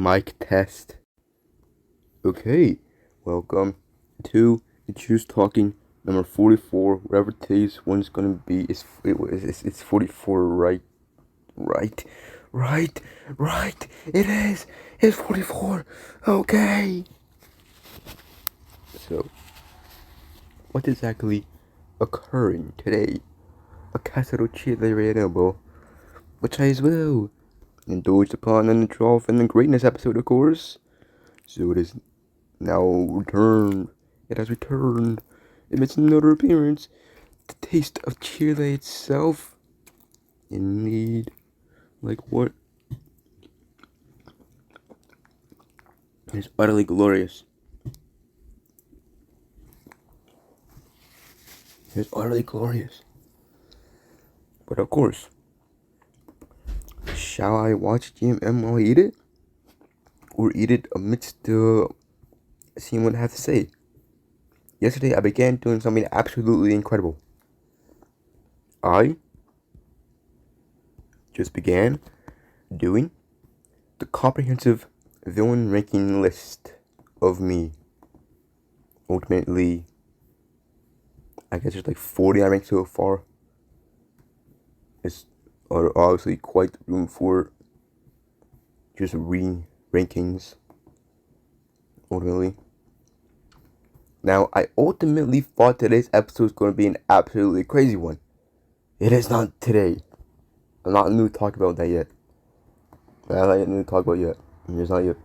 Mic test. Okay, welcome to the Choose Talking number 44. Whatever today's one's gonna be, it's 44, right? Right. It is. It's 44. Okay. So, what exactly occurring today? A casero chile, which I will indulged upon in the Trough and the Greatness episode, of course. So it is now returned. It has returned. It makes another appearance. The taste of Chile itself. Indeed. Like what? It's utterly glorious. It's utterly glorious. But of course, shall I watch GMM while I eat it? Or eat it amidst seeing what I have to say? Yesterday I began doing something absolutely incredible. I just began doing the comprehensive villain ranking list of me. Ultimately, I guess there's like 40 I ranked so far. It's obviously quite room for just re-rankings. Ultimately. Now, I ultimately thought today's episode was going to be an absolutely crazy one. It is not today. I'm not in the mood to talk about that yet. I'm not in the mood to talk about it yet. It's not yet.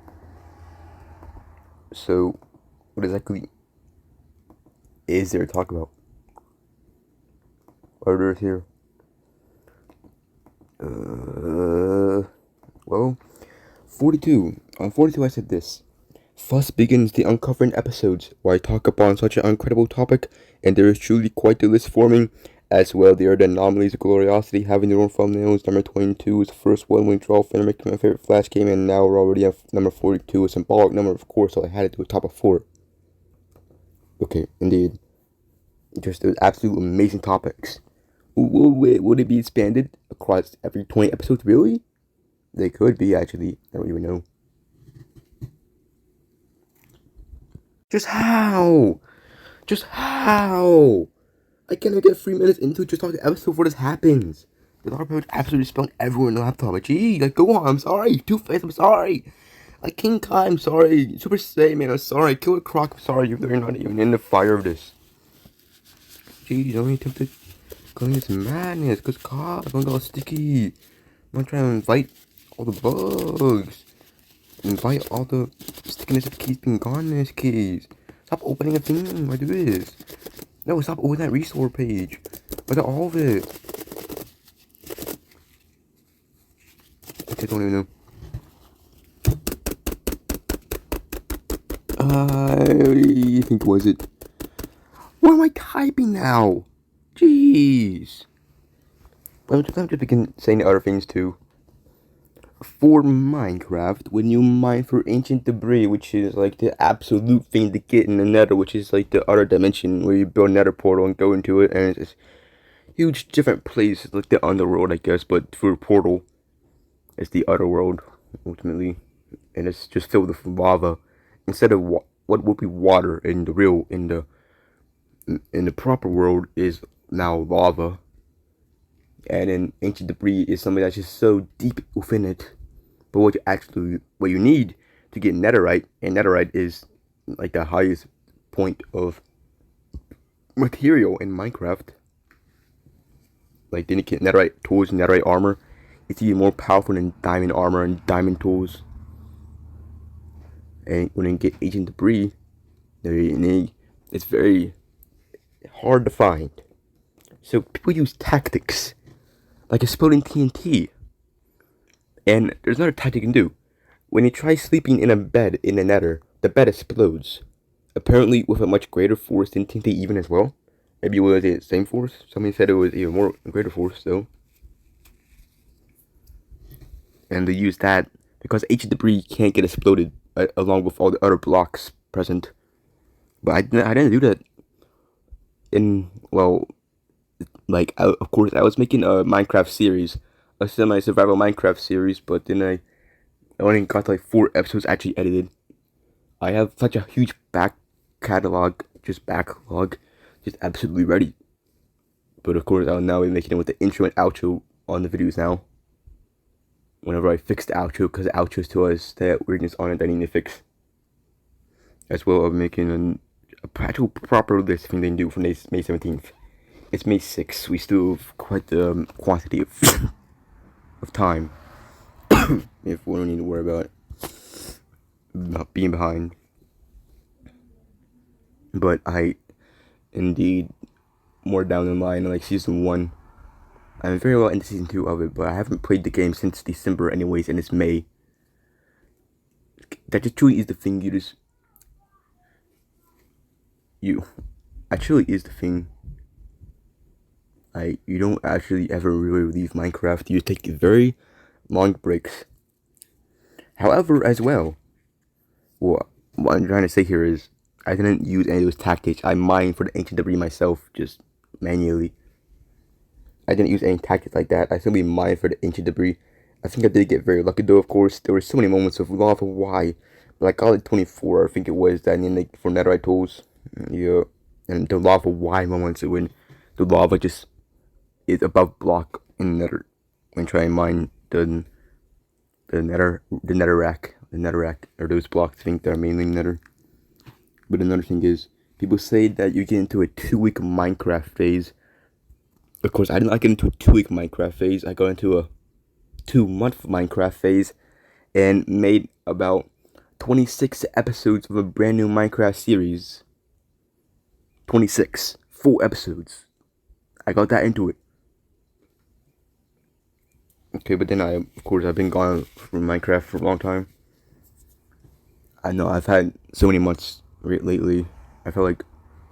So, what exactly is there to talk about? What are there here? Well, 42. On 42 I said this. Thus begins the uncovering episodes, where I talk upon such an incredible topic, and there is truly quite the list forming. As well, there are the anomalies of gloriosity having their own thumbnails. Number 22 is the first one we draw for making my favorite Flash game, and now we're already at number 42, a symbolic number, of course, so I had to do a top of 4. Okay, indeed. Just absolute amazing topics. Would it be expanded across every 20 episodes, really? They could be, actually. I don't even know. Just how? I can't even get 3 minutes into just talking episode before this happens. The Dark Page absolutely spelling everywhere in the laptop. Like, gee, like, go on, I'm sorry. Two-Face, I'm sorry. Like, King Kai, I'm sorry. Super Saiyan, I'm sorry. Killer Croc, I'm sorry. You're not even in the fire of this. Jeez, don't attempt to clean this madness. Cause God, I'm going all sticky. I'm gonna try to invite all the bugs. Invite all the stickiness of keys being gone in this case. Stop opening a thing. Why do this? No, stop opening that restore page. Look at all of it. I don't even know. What do you think was it? What am I typing now? Jeez. Let me just begin saying other things too. For Minecraft, when you mine for ancient debris, which is like the absolute thing to get in the nether, which is like the other dimension where you build a nether portal and go into it, and it's this huge different place, like the underworld, I guess, but for a portal, it's the other world, ultimately, and it's just filled with lava, instead of what would be water in the proper world is now lava. And then ancient debris is something that's just so deep within it. But what you need to get netherite, and netherite is like the highest point of material in Minecraft. Like, then you get netherite tools and netherite armor. It's even more powerful than diamond armor and diamond tools. And when you get ancient debris, it's very hard to find. So people use tactics like exploding TNT. And there's another tactic you can do. When you try sleeping in a bed in the nether, the bed explodes. Apparently with a much greater force than TNT even as well. Maybe it was the same force. Somebody said it was even more greater force though. And they use that because ancient debris can't get exploded along with all the other blocks present. But I didn't do that. Of course, I was making a Minecraft series, a semi-survival Minecraft series, but then I I only got like 4 episodes actually edited. I have such a huge backlog, just absolutely ready. But of course, I'll now be making it with the intro and outro on the videos now. Whenever I fix the outro, because the outro still has that weirdness on it that I need to fix. As well as making a actual proper listing they do for May 17th. It's May 6th. We still have quite the quantity of time. If we don't need to worry about not being behind. But I, indeed, more down the line, like season 1, I'm very well into season 2 of it, but I haven't played the game since December anyways, and it's May. That just truly is the thing, actually is the thing. You don't actually ever really leave Minecraft. You take very long breaks. However, as well, what I'm trying to say here is, I didn't use any of those tactics. I mined for the ancient debris myself, just manually. I didn't use any tactics like that. I simply mined for the ancient debris. I think I did get very lucky though, of course. There were so many moments of lava, why? But I got like 24, I think it was, that in like for netherite tools. Yeah. And the lava why moments when the lava just is above block in the nether. When trying to mine the netherrack, or those blocks, I think they're mainly nether. But another thing is, people say that you get into a 2-week Minecraft phase. Of course, I did not get into a 2-week Minecraft phase. I got into a 2-month Minecraft phase and made about 26 episodes of a brand new Minecraft series. 26 full episodes. I got that into it. Okay, but then of course, I've been gone from Minecraft for a long time. I know I've had so many months lately. I felt like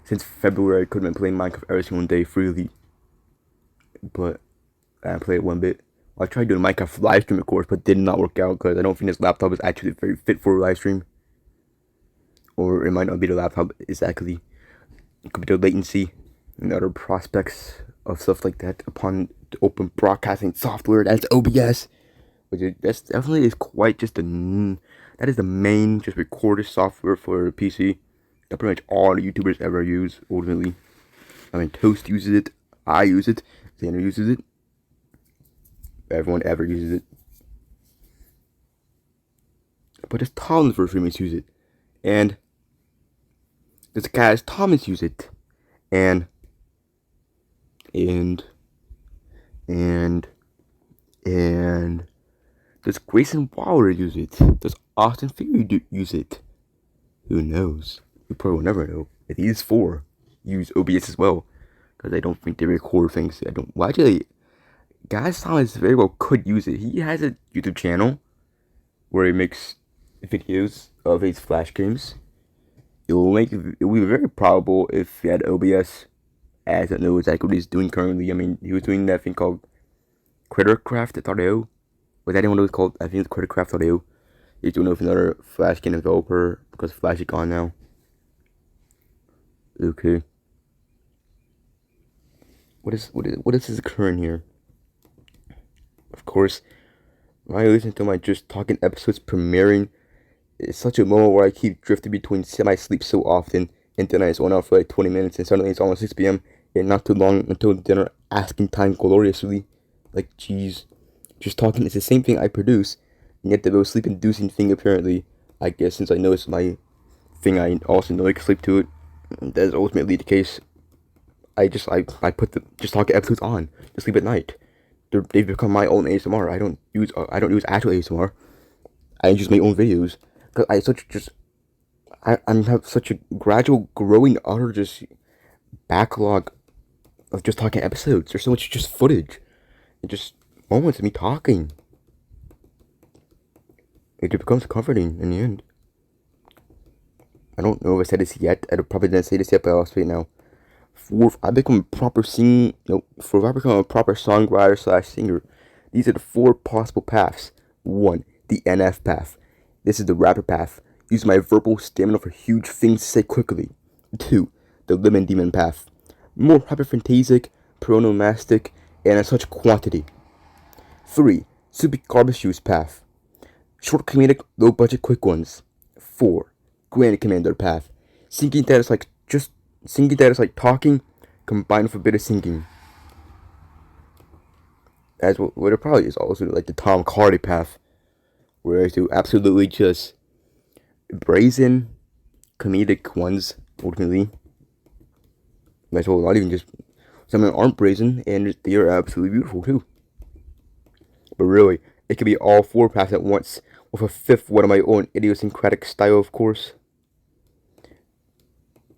since February I could have been playing Minecraft every single day freely. But I played one bit. I tried doing Minecraft live stream, of course, but did not work out because I don't think this laptop is actually very fit for a live stream. Or it might not be the laptop exactly. It could be the latency and other prospects of stuff like that upon the open broadcasting software that's OBS. That's definitely is quite just that is the main just recorder software for PC that pretty much all the YouTubers ever use ultimately. I mean, Toast uses it, I use it, Xander uses it, everyone ever uses it. But there's Tom's for streamers use it, and there's guys Thomas use it, and does Grayson Waller use it? Does Austin Theory use it? Who knows? We probably will never know. If these 4 use OBS as well, because I don't think they record things. Well, actually, Guys Thomas very well could use it. He has a YouTube channel where he makes videos of his Flash games. It will be very probable if he had OBS, as I know exactly what he's doing currently. I mean, he was doing that thing called Crittercraft.io. Was that what it was called? I think it's Crittercraft.io. He's doing it with another Flash game developer because Flash is gone now. Okay. What is occurring here? Of course, when I listen to my Just Talking episodes premiering, it's such a moment where I keep drifting between semi-sleep so often, and then I just went out for like 20 minutes, and suddenly it's almost 6 p.m., and not too long until dinner, asking time gloriously. Like, jeez. Just Talking is the same thing I produce, and yet the most sleep-inducing thing, apparently. I guess since I know it's my thing, I also know I can sleep to it. That is ultimately the case. I put the Just Talking episodes on to sleep at night. They've become my own ASMR. I don't use actual ASMR. I use my own videos because I have such a gradual growing utter just backlog of Just Talking episodes. There's so much just footage and just moments of me talking. It just becomes comforting in the end. I don't know if I said this yet. I probably didn't say this yet, but I'll say it now. If I become a proper songwriter / singer, these are the 4 possible paths. 1, the NF path. This is the rapper path. Use my verbal stamina for huge things to say quickly. 2, the lemon demon path. More hyperphantasic, pronomastic, and in such quantity. 3, super garbage use path. Short comedic, low budget, quick ones. 4. Grand Commander Path. Singing that is like talking, combined with a bit of singing. That's what it probably is. Also like the Tom Hardy path, where I do absolutely just brazen, comedic ones. Ultimately, that's all. Not even just some of them aren't brazen, and they are absolutely beautiful too. But really, it could be all 4 paths at once, with a 5th one of my own idiosyncratic style, of course.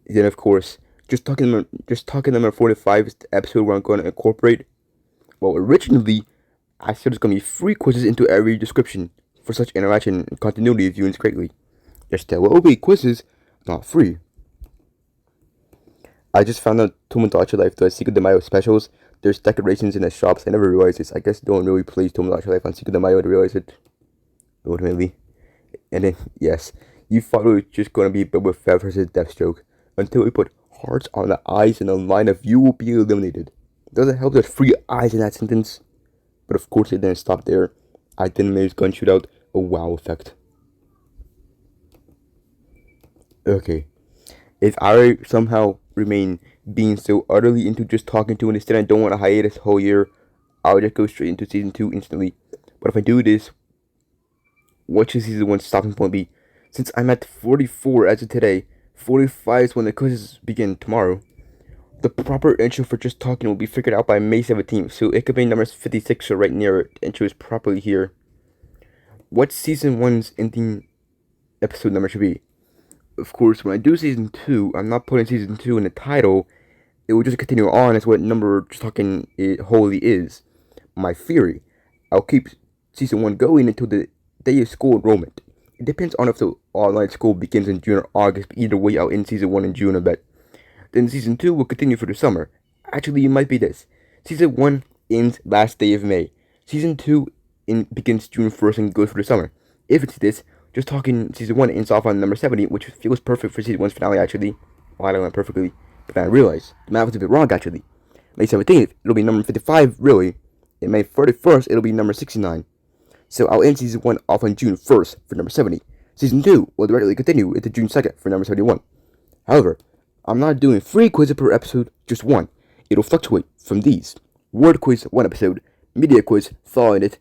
Then, of course, just talking them in 45 episode where I'm going to incorporate. Well, originally, I said there's going to be free quizzes into every description for such interaction and continuity of viewings greatly. Yes, there will be quizzes, not free. I just found out Tomodachi Life does Cinco de Mayo specials. There's decorations in the shops. I never realized this. I guess no one really plays Tomodachi Life on Cinco de Mayo to realize it. Ultimately. And then, yes, you thought it was just going to be Boba Fett versus Deathstroke. Until we put hearts on the eyes and the line of you will be eliminated. Doesn't help there's 3 eyes in that sentence. But of course it didn't stop there. I didn't make gun shootout a wow effect. Okay. If I somehow remain being so utterly into just talking to and instead I don't want a hiatus whole year, I'll just go straight into season 2 instantly. But if I do this, what should season 1's stopping point be? Since I'm at 44 as of today, 45 is when the quizzes begin tomorrow. The proper intro for just talking will be figured out by May 17th, so it could be number 56 or right near it. The intro is properly here. What season 1's ending episode number should be? Of course, when I do season 2, I'm not putting season 2 in the title. It will just continue on as what number just talking it wholly is. My theory, I'll keep season 1 going until the day of school enrollment. It depends on if the online school begins in June or August, but either way I'll end season 1 in June, I bet. Then season 2 will continue for the summer. Actually, it might be this. Season 1 ends last day of May. Season 2 begins June 1st and goes for the summer. If it's this, just talking season 1 ends off on number 70, which feels perfect for season 1's finale, actually. Well, I don't know perfectly, but then I realized the math was a bit wrong, actually. May 17th, it'll be number 55, really. And May 31st, it'll be number 69. So I'll end season 1 off on June 1st for number 70. Season 2 will directly continue into June 2nd for number 71. However, I'm not doing 3 quizzes per episode, just 1. It'll fluctuate from these. Word quiz, 1 episode. Media quiz, following it.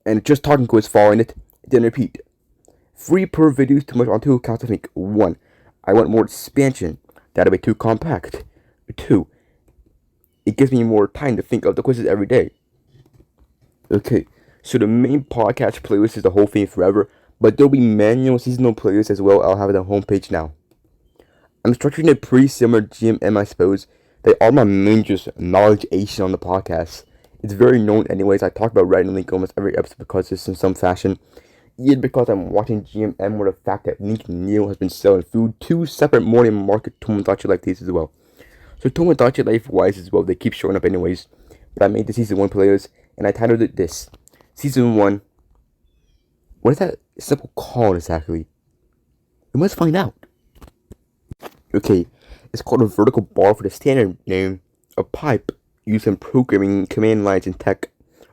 And just talking quiz, following it. Then repeat. 3 per video is too much on 2 accounts, I think. 1. I want more expansion. That'll be too compact. 2. It gives me more time to think of the quizzes every day. Okay, so the main podcast playlist is the whole thing forever, but there'll be manual seasonal playlists as well. I'll have it on the homepage now. I'm structuring it pretty similar to GMM, I suppose. They are my main just knowledge Asian on the podcast. It's very known anyways. I talk about Red and Link almost every episode because it's in some fashion. Either because I'm watching GMM or the fact that Link Neil has been selling food, 2 separate morning market Tomodachi Life days as well. So Tomodachi Life wise as well, they keep showing up anyways. But I made the season 1 players and I titled it this. Season 1. What is that simple called exactly? We must find out. Okay, it's called a vertical bar for the standard name, a pipe used in programming command lines in tech,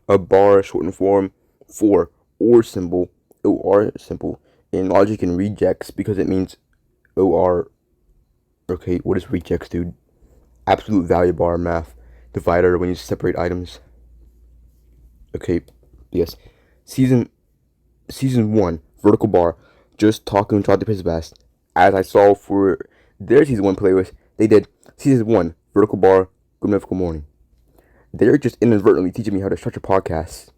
a bar shortened form for or symbol, OR symbol, in logic and rejects because it means OR. Okay, what is rejects, dude? Absolute value bar math divider when you separate items. Okay, yes. Season 1, vertical bar, just talking with Jonty Prismpast. As I saw for their season 1 playlist, they did season 1, vertical bar, good mythical morning. They're just inadvertently teaching me how to structure podcasts.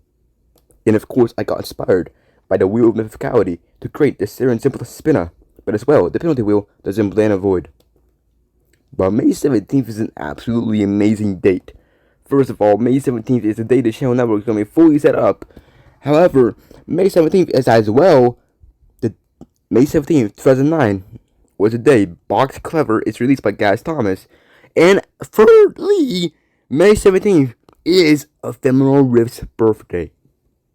And of course, I got inspired by the Wheel of Mythicality to create the SerenZembla Spinna, but as well, the penalty wheel, the ZEMBLANIVOID. But May 17th is an absolutely amazing date. First of all, May 17th is the day the channel network is going to be fully set up. However, May 17th is as well, May 17th, 2009, was the day Box Clever is released by Gaz Thomas. And thirdly, May 17th is Ephemeral Rift's birthday.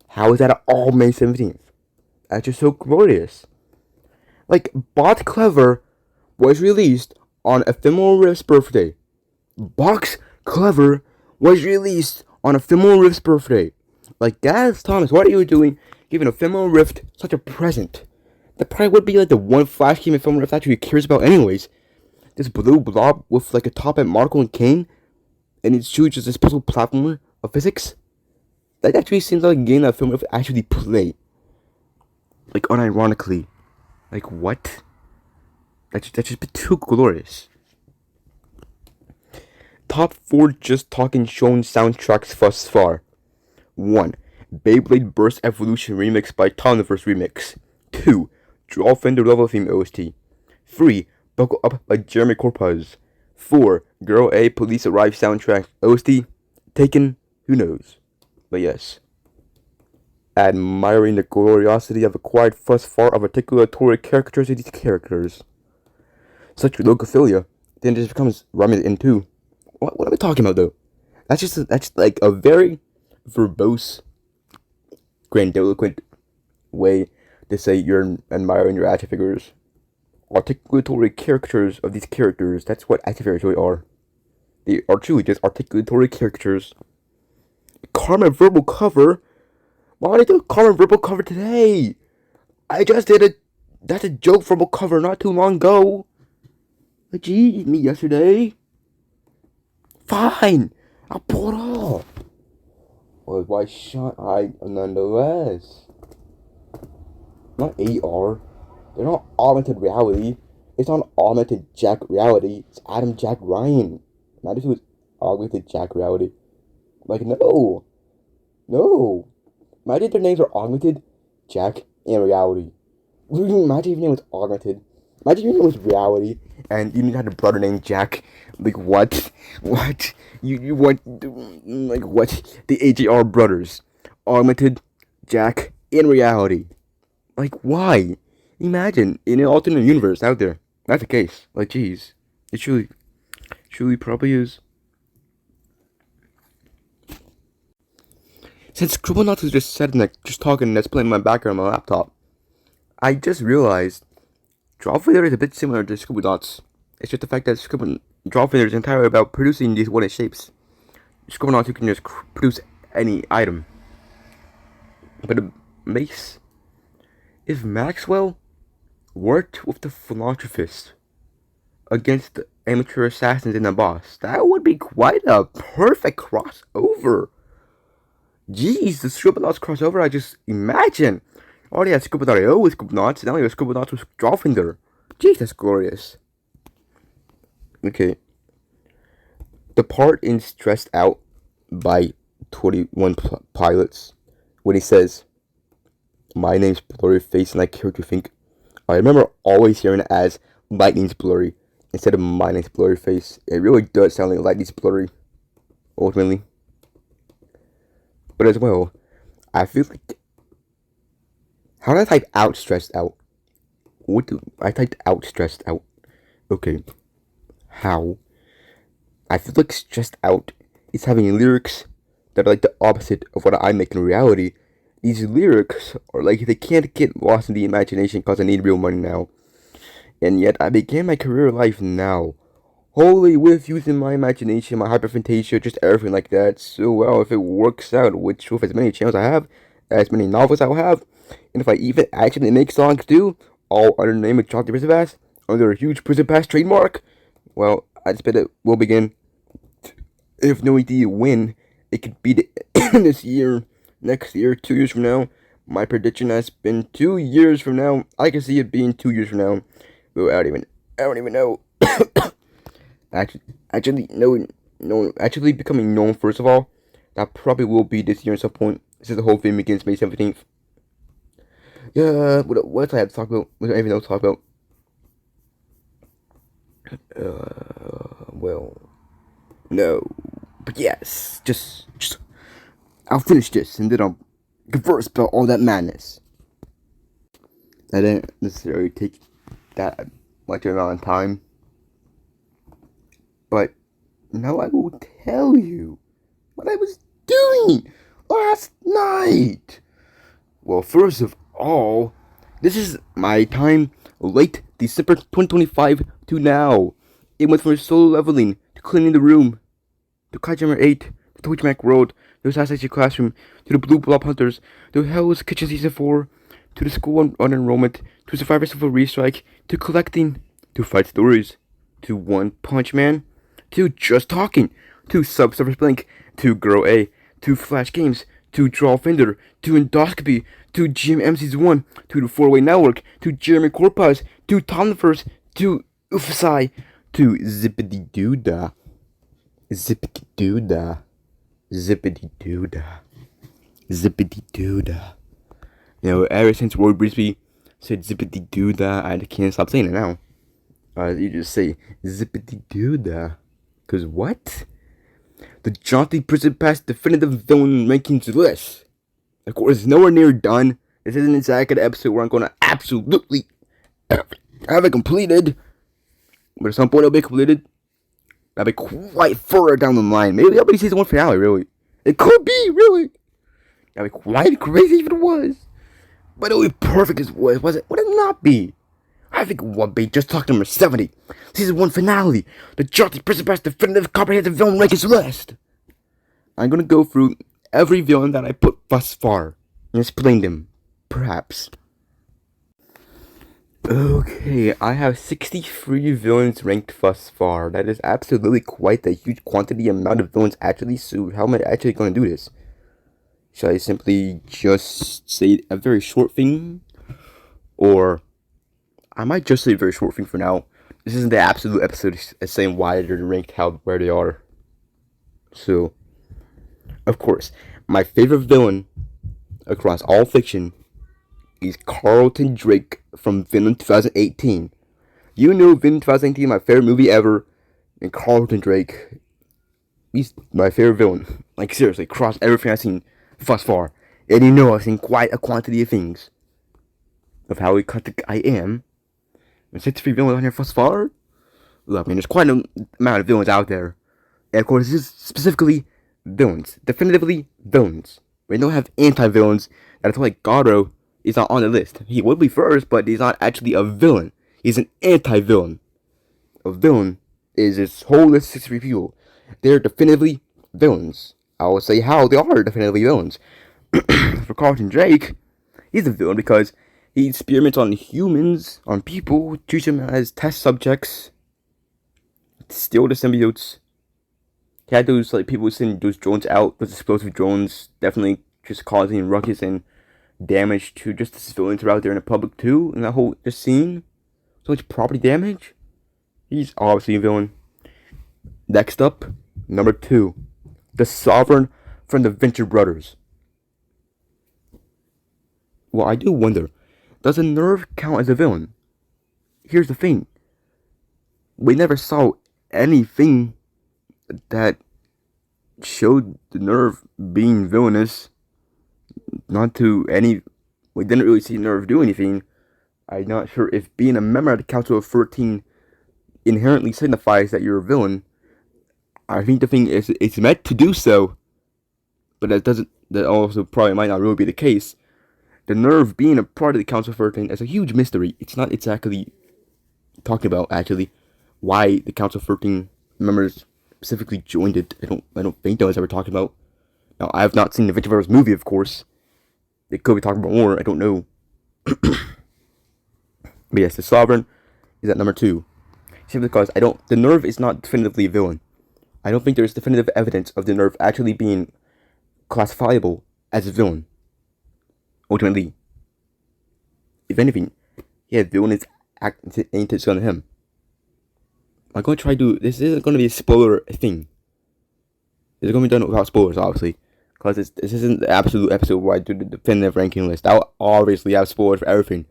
How is that all May 17th? That's just so glorious. Like, Box Clever was released on Ephemeral Rift's birthday. Box Clever was released on Ephemeral Rift's birthday. Like, Gaz Thomas, what are you doing giving Ephemeral Rift such a present. That probably would be like the one Flash game Ephemeral Rift actually cares about anyways. This blue blob with like a top at Marco and Kane, and it's truly just this puzzle platformer of physics. That actually seems like a game that Ephemeral Rift actually play. Like unironically. Like what? That's just been too glorious. Top 4 Just Talking shown soundtracks thus far. 1. Beyblade Burst Evolution Remix by Tomniverse Remix. 2. Draw Fender Level Theme OST. 3. Buckle Up by Jeremy Corpuz. 4. Girl A Police Arrive Soundtrack OST. Taken? Who knows? But yes. Admiring the gloriosity of acquired thus far of articulatory caricatures of these characters. Such logophilia, then it just becomes rhyming in two. What am I talking about though? That's like a very verbose, grandiloquent way to say you're admiring your action figures. Articulatory caricatures of these characters, that's what action figures really are. They are truly just articulatory caricatures. Carmen verbal cover? Why did I do a Carmen verbal cover today? I just did it. That's a joke verbal cover not too long ago. Gee, me yesterday. Fine, I'll pull it off. Well, why shan't I nonetheless? Not AR. They're not augmented reality. It's not augmented Jack reality. It's Adam Jack Ryan. Not if it was augmented Jack reality. Like, no. No. Imagine if their names are augmented Jack and reality. Imagine if your name was augmented. Imagine if your name was reality and you had a brother named Jack. Like, what? What? You want, like, what? The AJR brothers. Augmented Jack in reality. Like, why? Imagine, in an alternate universe out there. That's the case. Like, jeez. It truly probably is. Since Scribblenauts was just said and just talking and that's playing in my background on my laptop, I just realized Drawfinder is a bit similar to Scribblenauts. It's just the fact that Drawfinder is entirely about producing these one shapes. Scribblenauts, you can just produce any item. But it makes... If Maxwell worked with the philanthropist against the amateur assassins in the boss, that would be quite a perfect crossover. Jeez, the Scribblenauts crossover, I just imagine. Already had Scribblenauts.io with Scribblenauts, now we have Scribblenauts with Drawfinder. Jeez, that's glorious. Okay. The part in Stressed Out by 21 Pilots, when he says, "My name's Blurry Face and I care what you think," I remember always hearing it as Lightning's Blurry instead of My name's Blurry Face. It really does sound like Lightning's Blurry, ultimately. But as well, I feel like... How did I type out stressed out? I typed out stressed out. Okay. How? I feel like stressed out is having lyrics that are like the opposite of what I make in reality. These lyrics are like they can't get lost in the imagination because I need real money now. And yet I began my career life now. Wholly with using my imagination, my hyperphantasia, just everything like that. So well, if it works out, which with as many channels I have, as many novels I'll have, and if I even actually make songs too, all under the name of Jonty Prismpast, under a huge Prismpast trademark, well, I just bet it will begin. If no idea when, it could be the this year, next year, 2 years from now. My prediction has been 2 years from now. I can see it being 2 years from now. But I don't even know. Actually becoming known, first of all, that probably will be this year at some point. This is the whole thing begins May 17th. Yeah, what else I have to talk about? What do I even know to talk about? Well, no. But yes, just I'll finish this and then I'll converse about all that madness. That didn't necessarily take that much amount of time. But now I will tell you what I was doing last night. Well, first of all, this is my time late December 2025 to now. It went from solo leveling to cleaning the room to Kajammer 8 to Twitch Mac World to Assassination Classroom, to the Blue Blob Hunters, to Hell's Kitchen Season 4, to the School on Enrollment, to Survivors of a Restrike, to Collecting, to Fight Stories, to One Punch Man, to Just Talking, to Subsurface Blink, to Girl A, to Flash Games, to Draw Finder, to Endoscopy, to Jim MC's 1, to the 4-Way Network, to Jeremy Corpus, to Tomniverse, to Ufasai, to Zippity Doodah. Zippity Doodah. Zippity Doodah. Zippity Doodah. You know, ever since Roy Brisby said Zippity Doodah, I can't stop saying it now. You just say Zippity Doodah. Cause what? The Jonty Prismpast definitive villain rankings list. Of course, it's nowhere near done. This isn't exactly the episode where I'm gonna absolutely have it completed. But at some point it'll be completed. That'll be quite further down the line. Maybe that'll be season 1 finale, really. It could be, really. That'd be quite crazy if it was. But it'll be perfect as was it? Would it not be? I think it would be. Just talk number 70. Season 1 finale. The Jonty Prismpast definitive comprehensive villain rankings list. I'm gonna go through every villain that I put thus far and explain them. Perhaps. Okay, I have 63 villains ranked thus far. That is absolutely quite a huge quantity amount of villains actually, so how am I actually going to do this? Should I simply just say a very short thing? Or I might just say a very short thing for now. This isn't the absolute episode saying why they're ranked where they are. So, of course, my favorite villain across all fiction is Carlton Drake from Venom 2018. You know Venom 2018 is my favorite movie ever, and Carlton Drake, he's my favorite villain. Like seriously, across everything I've seen thus far. And you know I've seen quite a quantity of things. Of how eclectic I am. And 63 villains on here thus far? Look, man, there's quite an amount of villains out there. And of course, this is specifically villains. Definitively villains. We don't have anti-villains. That's why Garo is not on the list. He would be first, but he's not actually a villain. He's an anti-villain. A villain is this whole list of 63 people. They're definitively villains. I will say how they are definitively villains. For Carlton Drake, he's a villain because he experiments on humans, on people, treats them as test subjects, steal the symbiotes. He had those people sending those drones out, those explosive drones, definitely just causing ruckus and damage to just the civilians who are out there in the public too, in that whole scene. So much property damage. He's obviously a villain. Next up, number 2, the Sovereign from the Venture Brothers. Well, I do wonder, does a Nerve count as a villain? Here's the thing. We never saw anything that showed the Nerve being villainous. Not to any... We didn't really see Nerve do anything. I'm not sure if being a member of the Council of 13 inherently signifies that you're a villain. I think the thing is, it's meant to do so. But that also probably might not really be the case. The Nerve being a part of the Council of 13 is a huge mystery. It's not exactly talking about, actually, why the Council of 13 members specifically joined it. I don't think that was ever talking about. Now, I have not seen the Venture Brothers movie, of course. They could be talking about more, I don't know. But yes, the Sovereign is at number 2. Simply because the Nerve is not definitively a villain. I don't think there's definitive evidence of the Nerve actually being classifiable as a villain. Ultimately, if anything, villain is aimed on him. I'm going to try to... This isn't going to be a spoiler thing. This is going to be done without spoilers, obviously. Because this isn't the absolute episode where I do the definitive ranking list. I'll obviously have spoilers for everything.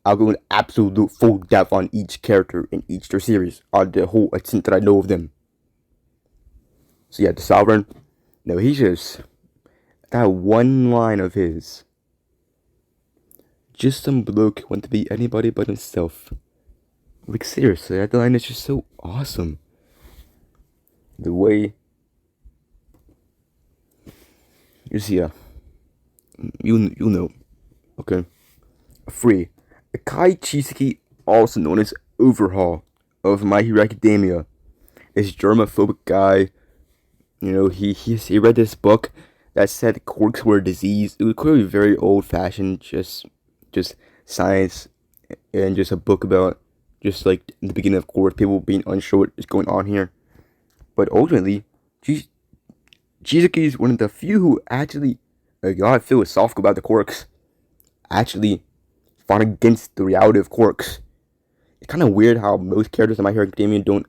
I'll go in absolute full depth on each character in each their series. On the whole extent that I know of them. So yeah, the Sovereign. No, he's just... That one line of his. Just some bloke want to be anybody but himself. Like seriously, that line is just so awesome. The way... You see, you'll know. Okay. 3. Akai Chiseki, also known as Overhaul of My Hero Academia, is a germophobic guy. You know, he read this book that said quirks were a disease. It was clearly very old-fashioned, just science, and just a book about just like in the beginning of course people being unsure what is going on here. But ultimately, Isagi is one of the few who actually got philosophical about the quirks. Actually fought against the reality of quirks. It's kind of weird how most characters in My Hero Academia don't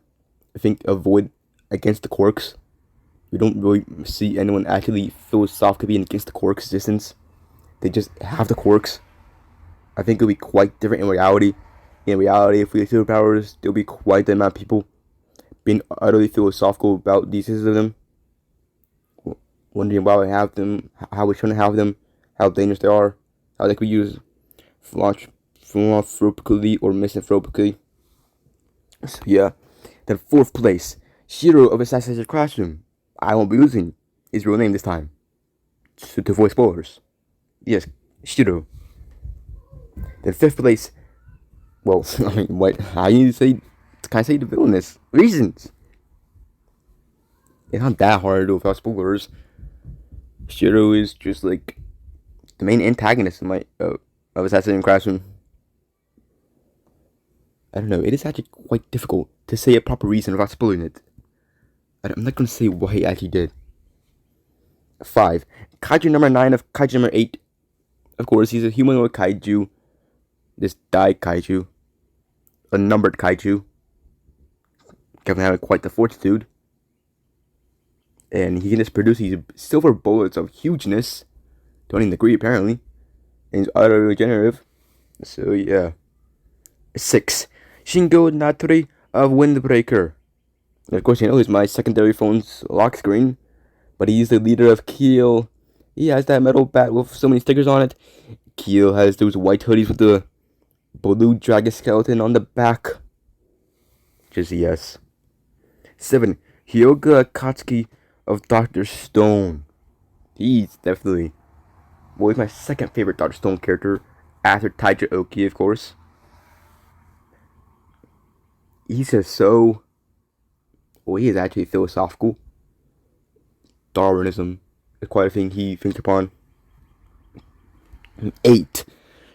avoid against the quirks. We don't really see anyone actually philosophically being against the quirk's existence. They just have the quirks. I think it'll be quite different in reality. In reality, if we had superpowers, there'll be quite the amount of people being utterly philosophical about the existence of them. Wondering why we have them, how we shouldn't have them, how dangerous they are, how they could be used philanthropically or misanthropically. So yeah. Then 4th place, Shiro of Assassin's Classroom. I won't be using his real name this time. To avoid spoilers. Yes, Shiro. Then 5th place, well, I mean, what? How do you say? Can I say the villainous reasons? It's not that hard to do without spoilers. Shiro is just like the main antagonist of Assassin's Classroom. I don't know. It is actually quite difficult to say a proper reason without spoiling it. I'm not gonna say what he actually did. 5. Kaiju number 9 of Kaiju number 8. Of course, he's a humanoid kaiju. This Dai kaiju. A numbered kaiju. Kevin having quite the fortitude. And he can just produce these silver bullets of hugeness. To any degree, apparently. And he's utterly regenerative. So, yeah. 6. Shingo Natori of Windbreaker. And of course, you know, he's my secondary phone's lock screen. But he's the leader of Keel. He has that metal bat with so many stickers on it. Keel has those white hoodies with the blue dragon skeleton on the back. Just yes. 7. Hyoga Akatsuki of Dr. Stone. He's definitely, well, he's my second favorite Dr. Stone character. After Taija Oki, of course. He's just so, well, he is actually philosophical. Darwinism is quite a thing he thinks upon. 8.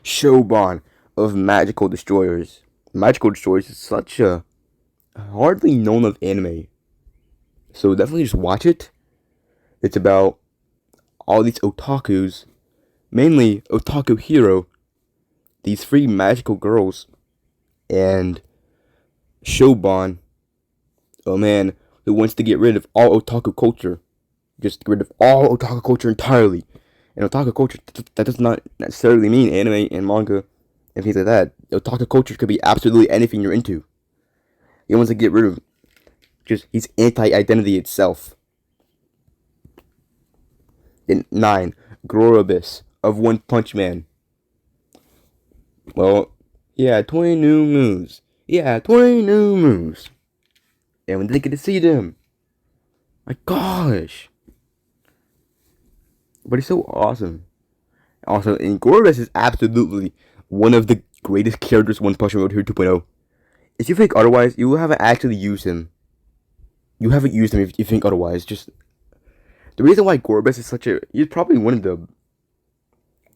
Shoban of Magical Destroyers. Magical Destroyers is such a hardly known of anime. So definitely just watch it. It's about all these otakus, mainly Otaku Hero, these 3 magical girls, and Shoban, a man who wants to get rid of all otaku culture. Just get rid of all otaku culture entirely. And otaku culture, that does not necessarily mean anime and manga and things like that. Otaku culture could be absolutely anything you're into. He wants to get rid of just, he's anti-identity itself. Then 9. Gloriosities of One Punch Man. Well, yeah, 20 new moves. Yeah, 20 new moves. And when they get to see them, my gosh. But it's so awesome. Also, and Glorious is absolutely one of the greatest characters One Punch Man wrote here 2.0. If you think otherwise, you haven't actually used him. You haven't used him if you think otherwise. Just the reason why Gorbis is he's probably one of the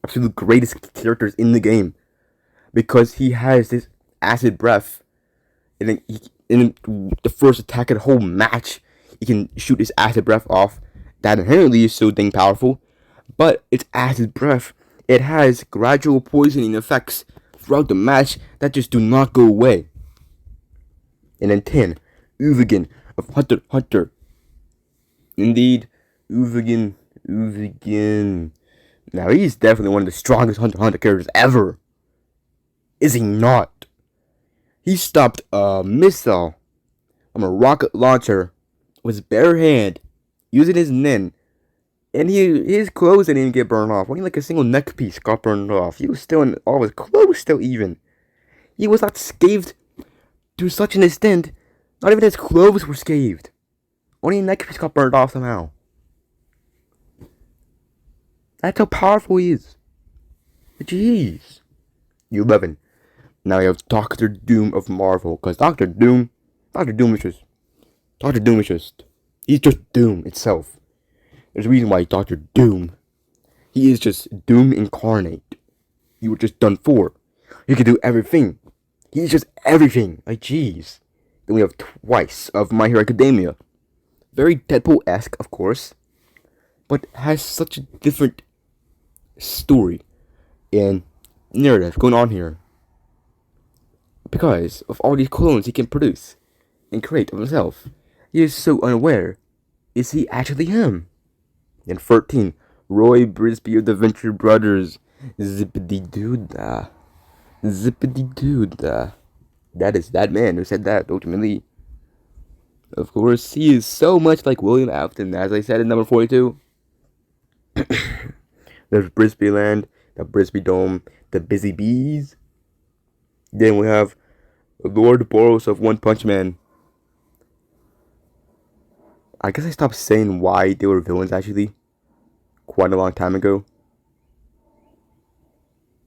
absolute greatest characters in the game. Because he has this acid breath. And then in the first attack of the whole match, he can shoot his acid breath off. That inherently is so dang powerful. But it's acid breath. It has gradual poisoning effects throughout the match that just do not go away. And then 10. Uvigin of Hunter x Hunter. Indeed, Uvigin. Now he's definitely one of the strongest Hunter x Hunter characters ever. Is he not? He stopped a missile from a rocket launcher with his bare hand, using his nin, and his clothes didn't even get burned off. Only like a single neck piece got burned off. He was still in all his clothes still even. He was not scathed to such an extent. Not even his clothes were scathed. Only a neck piece got burned off somehow. That's how powerful he is. Jeez. 11. Now we have Doctor Doom of Marvel. Because Doctor Doom is just, he's just Doom itself. There's a reason why Doctor Doom. He is just Doom incarnate. You were just done for. You can do everything. He's just everything. Like, jeez. Then we have Twice of My Hero Academia. Very Deadpool-esque, of course, but has such a different story and narrative going on here. Because of all these clones he can produce and create of himself, he is so unaware. Is he actually him? And 13, Roy Brisby of the Venture Brothers. Zippity-doo-dah. Zippity-doo-dah. That is that man who said that, ultimately. Of course, he is so much like William Afton, as I said in number 42. There's Brisby Land, the Brisby Dome, the Busy Bees. Then we have Lord Boros of One Punch Man. I guess I stopped saying why they were villains, actually, quite a long time ago.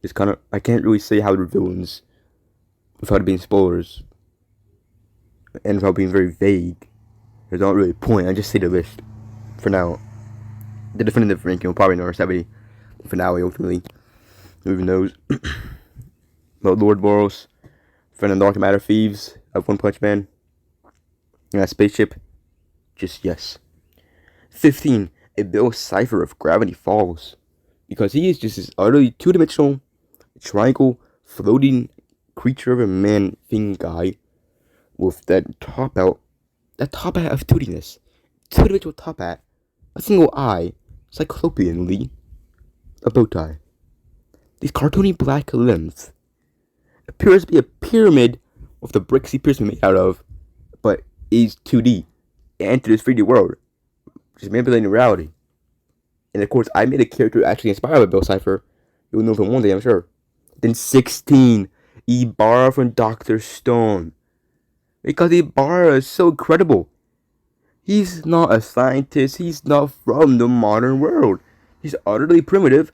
It's kind of, I can't really say how they're villains without being spoilers. And without being very vague. There's not really a point, I just say the list. For now. The definitive ranking will probably number 70. The finale, ultimately. Who even knows? But Lord Boros, friend of Dark Matter Thieves of One Punch Man. And a spaceship. Just yes. 15. A Bill Cipher of Gravity Falls. Because he is just this utterly two-dimensional, triangle, floating creature of a man thing guy. With that top hat of tootiness. Two-dimensional top hat. A single eye. Cyclopeanly. A bow tie. These cartoony black limbs. Appears to be a pyramid with the bricks he appears to be made out of. But is 2D. And to this 3D world. Just manipulating reality. And of course, I made a character actually inspired by Bill Cipher. You'll know from one day, I'm sure. Then 16. Ibarra from Dr. Stone. Because Ibarra is so incredible. He's not a scientist. He's not from the modern world. He's utterly primitive.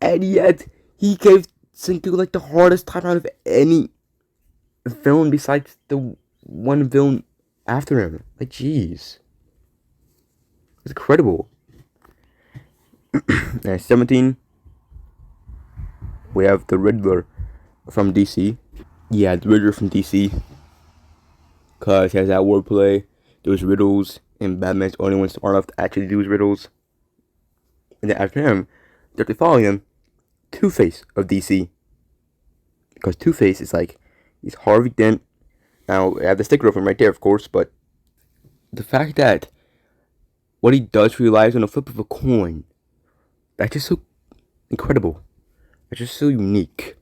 And yet, he gave Senku like the hardest time out of any villain besides the one villain after him. Like, jeez. It's incredible. And 17. We have the Riddler from DC. Yeah, the Riddler from DC. Because he has that wordplay, those riddles, and Batman's the only one smart enough to actually do his riddles. And then after him, directly following him, Two-Face of DC. Because Two-Face is like, he's Harvey Dent. Now, I have the sticker of him right there, of course, but the fact that what he does relies on the flip of a coin, that's just so incredible. That's just so unique.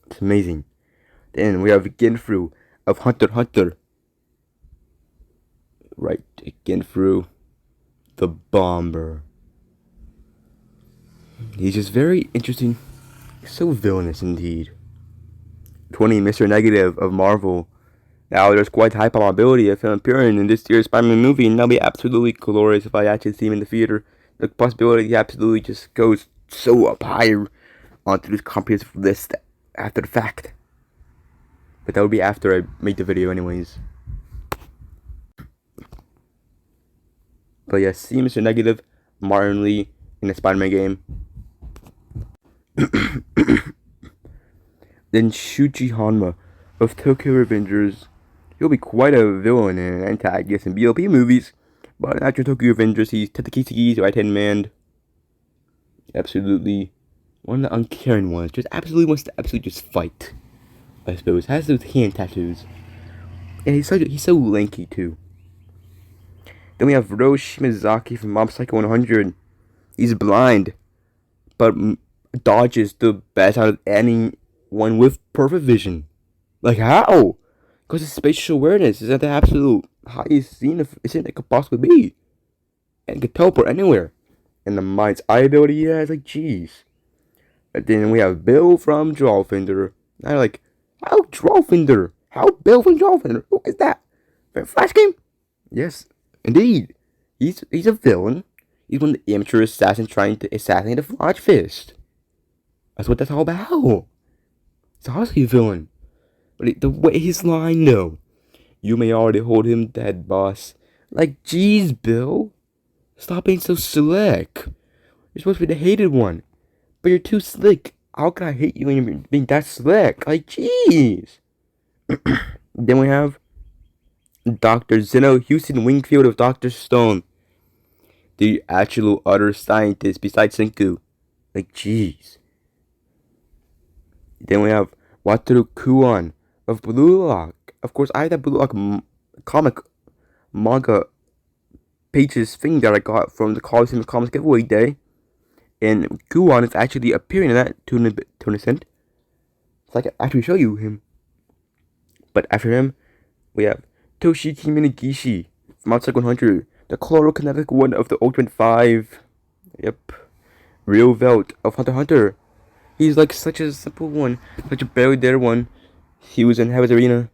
It's amazing. Then we have Genfru of Hunter x Hunter. Right, Genfru, the Bomber. He's just very interesting. So villainous indeed. 20, Mr. Negative of Marvel. Now, there's quite high probability of him appearing in this year's Spider-Man movie, and that'll be absolutely glorious if I actually see him in the theater. The possibility absolutely just goes so up higher onto this comprehensive list after the fact. But that would be after I make the video anyways. But yeah, see Mr. Negative, Martin Lee in the Spider-Man game. Then Shuji Hanma of Tokyo Revengers. He'll be quite a villain and an antagonist in BLP movies. But after Tokyo Revengers, he's Tatsukishi's right-hand man. Absolutely one of the uncaring ones. Just absolutely wants to just fight. I suppose. Has those hand tattoos. And he's so lanky too. Then we have Roshi Mizaki from Mob Psycho 100. He's blind, but dodges the best out of anyone with perfect vision. Like, how? Because his spatial awareness is at the absolute highest scene it could possibly be. And can teleport anywhere. And the mind's eye ability he has, like, jeez. And then we have Bill from Drawfinder. And I'm like, how Drawfinder? How Bill from Drawfinder? Who is that? Flash game? Yes, indeed. He's a villain. He's one of the amateur assassins trying to assassinate a Flash Fist. That's what that's all about. He's honestly a villain. But the way his line, though. You may already hold him dead, boss. Like, jeez, Bill. Stop being so slick. You're supposed to be the hated one. But you're too slick. How can I hate you when you're being that slick? Like, jeez. Then we have Dr. Zeno Houston Wingfield of Dr. Stone. The actual other scientist besides Senku. Like, jeez. Then we have Wataru Kuon of Blue Lock. Of course, I have that Blue Lock comic manga pages thing that I got from the Colorized Comics giveaway day. And Kuon is actually appearing in that to an extent. So I can actually show you him. But after him, we have Toshiki Minagishi from Outside 100. The chlorokinetic one of the Ultimate 5. Yep. Real Velt of Hunter x Hunter. He's like such a simple one. Such a barely there one. He was in Heaven's Arena.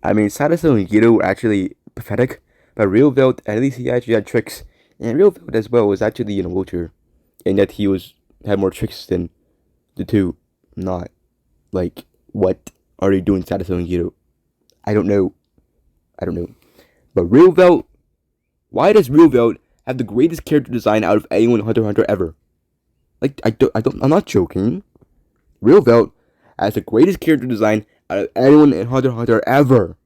I mean, Sadaso and Gito were actually pathetic. But Real Velt, at least he actually had tricks. And Real Velt as well was actually in a wheelchair. And yet he had more tricks than the two. Not like, what are they doing, Sadaso and Gito? I don't know. But Real Velt, why does Real Velt have the greatest character design out of anyone in Hunter x Hunter ever? Like, I'm not joking. Real Velt has the greatest character design out of anyone in Hunter x Hunter ever.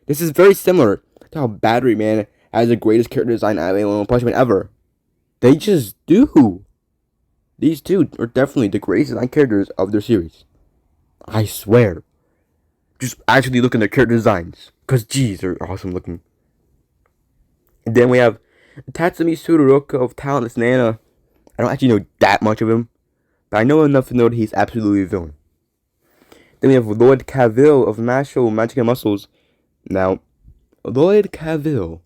This is very similar to how Battery Man has the greatest character design out of anyone in One Punch Man ever. They just do. These two are definitely the greatest design characters of their series. I swear. Just actually look at their character designs. Because, geez, they're awesome looking. And then we have Tatsumi Tsuruoka of Talentless Nana. I don't actually know that much of him, but I know enough to know that he's absolutely a villain. Then we have Lord Cavill of Mashle Magic and Muscles. Now, Lord Cavill,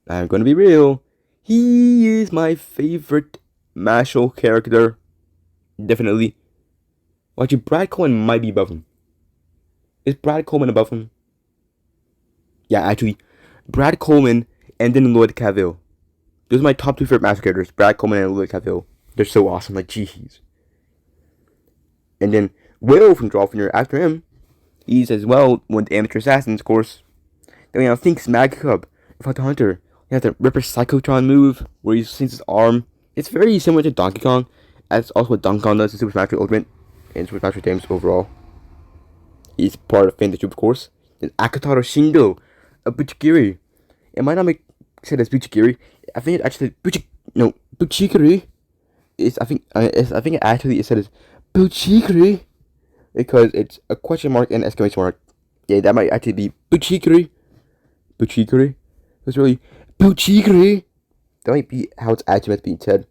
I'm gonna be real, he is my favorite Mashle character. Definitely. Well, actually, Brad Coleman might be above him. Is Brad Coleman above him? Yeah, actually, Brad Coleman and then Lord Cavill. Those are my top two favorite Mashle characters, Brad Coleman and Lord Cavill. They're so awesome, like, jeez. And then Will from Drawfinger, after him, he's as well one of the amateur assassins, of course. Then we have Fink's Mag Cub of Hunter x Hunter. He has the Ripper Psychotron move, where he swings his arm. It's very similar to Donkey Kong. That's also what Donkey Kong does in Super Smash Bros. Ultimate and Super Smash Bros. Games overall. He's part of Fantasy, of course. Then Akataro Shindo of Buchigiri. It might not make sense as Buchigiri. I think it actually Buchigiri. I think it actually is said as Buchigiri because it's a question mark and exclamation mark. Yeah, that might actually be Buchigiri. It's really Buchigiri. That might be how it's actually meant to be said.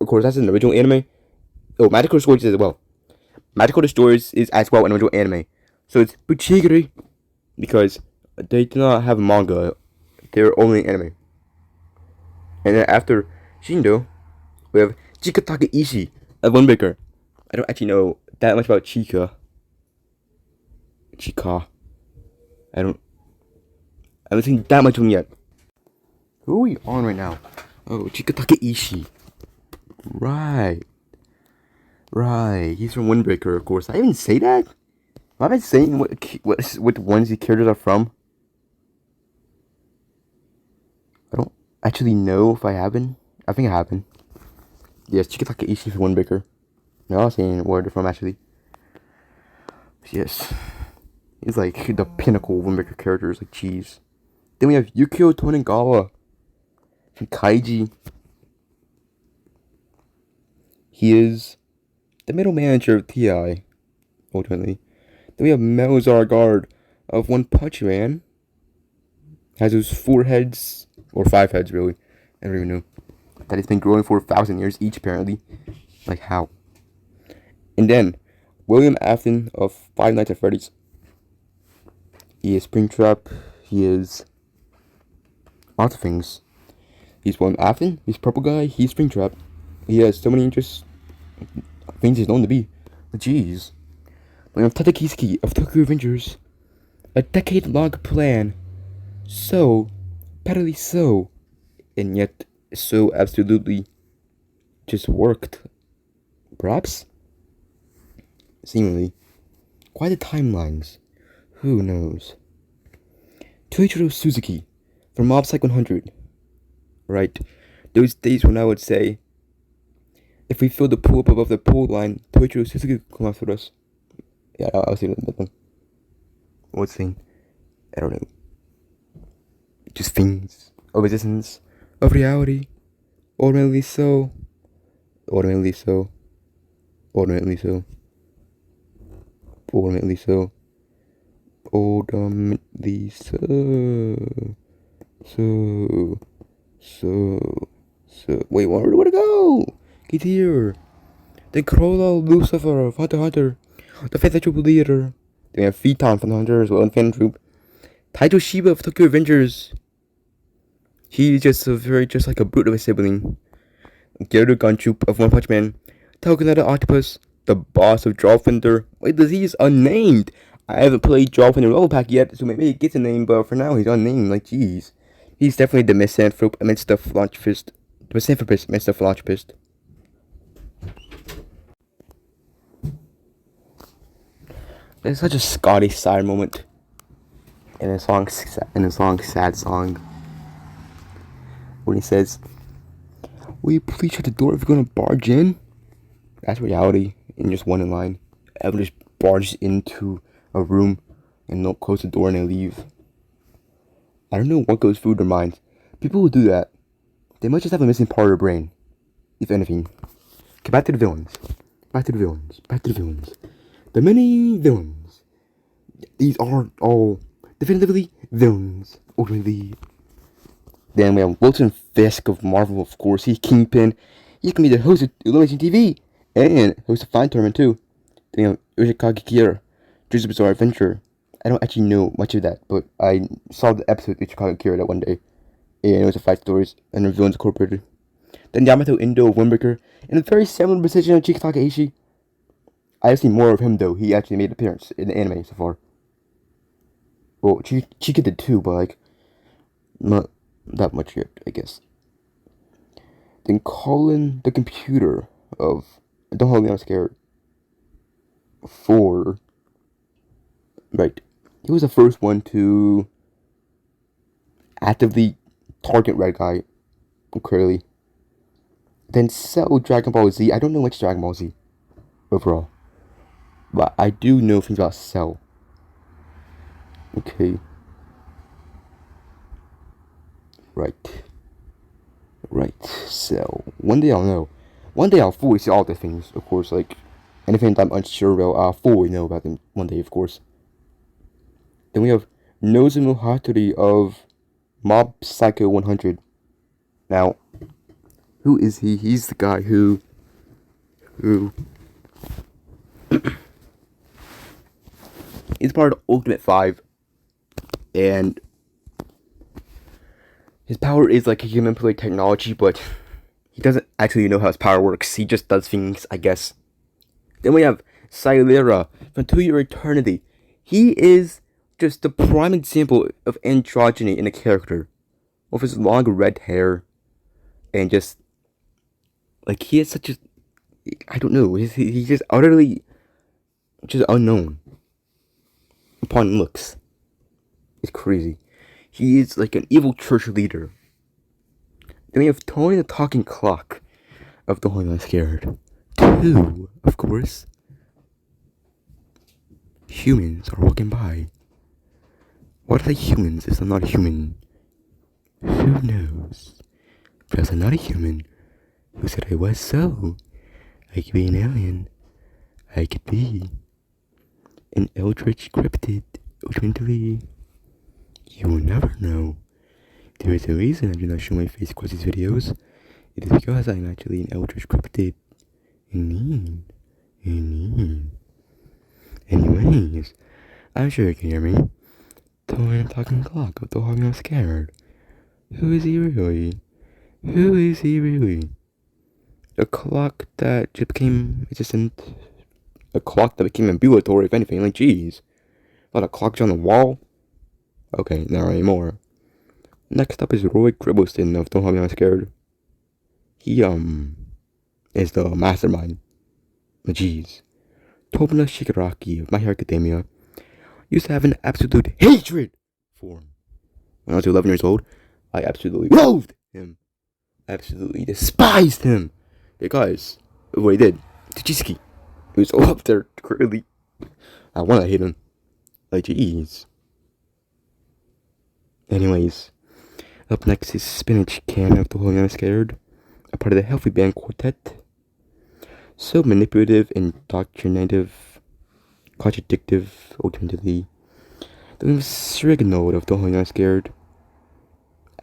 Of course, that's an original anime. Oh, Magical Destroyers as well. Magical Destroyers is as well an original anime. So it's Buchigiri because they do not have a manga. They're only anime. And then after Shindo, we have Chika Takeishi of Windbreaker. I don't actually know that much about Chika. I haven't seen that much of him yet. Who are we on right now? Oh, Chika Takeishi. Right. He's from Windbreaker, of course. I didn't say that. Have I been saying what ones the characters are from? I don't actually know if I have been. I think I have been. Yes, Chika Takeishi from Windbreaker. No, I was saying where they're from actually. Yes. He's like the pinnacle of Windbreaker characters, like cheese. Then we have Yukio Tonegawa from Kaiji. He is the middle manager of TI, ultimately. Then we have Melzar Guard of One Punch Man. Has those 4 heads, or 5 heads really. I don't even know. That it's been growing for 1,000 years each apparently. Like how? And then William Afton of Five Nights at Freddy's. He is Springtrap. He is lots of things. He's William Afton. He's Purple Guy. He's Springtrap. He has so many interests. Things he's known to be. Jeez. We have Tadakisuke of Tokyo Avengers. A decade-long plan. So, pettily so, and yet so absolutely just worked. Perhaps? Seemingly. Why the timelines? Who knows? Toichiro Suzuki from Mob Psych 100. right? Those days when I would say, if we fill the pool up above the pool line, Toichiro Suzuki will come after us. Yeah, I'll see them. What's the thing? I don't know. Just things of existence, of reality. Ultimately so. Ultimately so. Ultimately so. Ultimately so. Ultimately so. So. Wait, where'd it go? Get here. The Corolla Lucifer of Hunter x Hunter. The Faithful Troop Leader. Then we have Phaeton from the Hunter as well, and Fan Troop. Taito Shiba of Tokyo Avengers. He's just like a brute of a sibling. Gyaro Guntroop of One Punch Man. Tokonata Octopus. The boss of Drawfinder. Wait, he's unnamed. I haven't played Drawfinder level pack yet, so maybe he gets a name, but for now he's unnamed. Like, jeez. He's definitely the misanthrope amidst the philanthropist. The misanthropist amidst the philanthropist. It's such a Scotty side moment in a song, Sad Song, when he says, "Will you please shut the door if you're gonna barge in?" That's reality in just one in line. Everyone just barges into a room and they'll close the door and they leave. I don't know what goes through their minds. People who do that, they might just have a missing part of their brain, if anything. Okay, back to the villains. The many villains. These are all definitively villains. Ultimately. Then we have Wilson Fisk of Marvel, of course. He's Kingpin. He's gonna be the host of Illumination TV and host of Fine Tournament too. Then we have Yoshikage Kira, Jojo's Bizarre Adventure. I don't actually know much of that, but I saw the episode of Yoshikage Kira that one day, and it was 5 stories and the villains incorporated. Then Yamato Indo of Windbreaker, in a very similar position of Chikataka Eishi. I've seen more of him though. He actually made an appearance in the anime so far. Well, Chika did too, but like, not that much yet, I guess. Then Colin the Computer of Don't Hold Me, I'm Scared. 4. Right. He was the first one to actively target Red Guy, clearly. Then Cell Dragon Ball Z. I don't know much Dragon Ball Z overall, but I do know things about Cell. Okay. Right. Cell. One day I'll know. One day I'll fully see all the things, of course. Like, anything that I'm unsure about, I'll fully know about them one day, of course. Then we have Nozomu Hattori of Mob Psycho 100. Now, who is he? He's the guy who is part of Ultimate 5, and his power is like he can manipulate technology, but he doesn't actually know how his power works. He just does things, I guess. Then we have Sailira from To Your Eternity. He is just the prime example of androgyny in a character, with his long red hair, and just like he is such a, I don't know, he's just utterly just unknown upon looks. It's crazy. He is like an evil church leader. Then we have Tony the Talking Clock of The Holy Man Scared. 2, of course. Humans are walking by. What are the humans if I'm not a human? Who knows? Because I'm not a human. Who said I was so? I could be an alien. I could be an eldritch cryptid. Ultimately, you will never know. There is a reason I do not show my face across these videos. It is because I'm actually an eldritch cryptid. Indeed. Anyways, I'm sure you can hear me. Tony the Talking Clock of The Holy Man Scared. Who is he really? A clock that just became existent. A clock that became ambulatory, if anything. Like, jeez. Not a clock on the wall. Okay, not anymore. Next up is Roy Gribbleston of Don't Have Me I'm Scared. He, is the mastermind. Jeez. Tobina Shigaraki of My Hero Academia used to have an absolute hatred for him. When I was 11 years old, I absolutely loathed him. absolutely despised him. Because what he did, Tachisuke, he was all up there clearly. I wanna hate him. Like, jeez. Anyways, up next is Spinach Can of the Holy I'm Scared, a part of the Healthy Band Quartet. So manipulative, indoctrinative, contradictive, alternatively. The Sriganode of the Holy I'm Scared.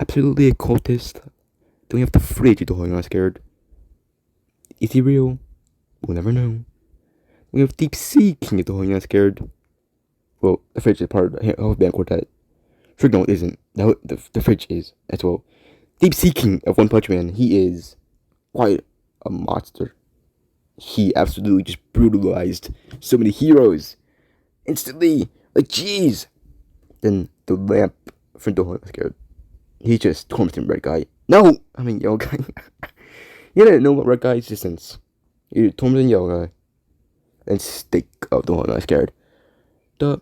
Absolutely occultist. Don't have the fridge of the Holy I'm Scared. Is he real? We'll never know. We have Deep Sea King of the Holy I'm Scared. Well, the fridge is part of the Healthy Band Quartet. Sriganode isn't. The fridge is as well. Deep Sea King of One Punch Man. He is quite a monster. He absolutely just brutalized so many heroes instantly. Like, jeez. Then the lamp from the Holy I'm Scared. He just tormented Red Guy. No! I mean, Yellow Guy. You didn't know about Red Guy's existence. You tormented Yellow Guy. And Steak of the Holy I'm Scared. The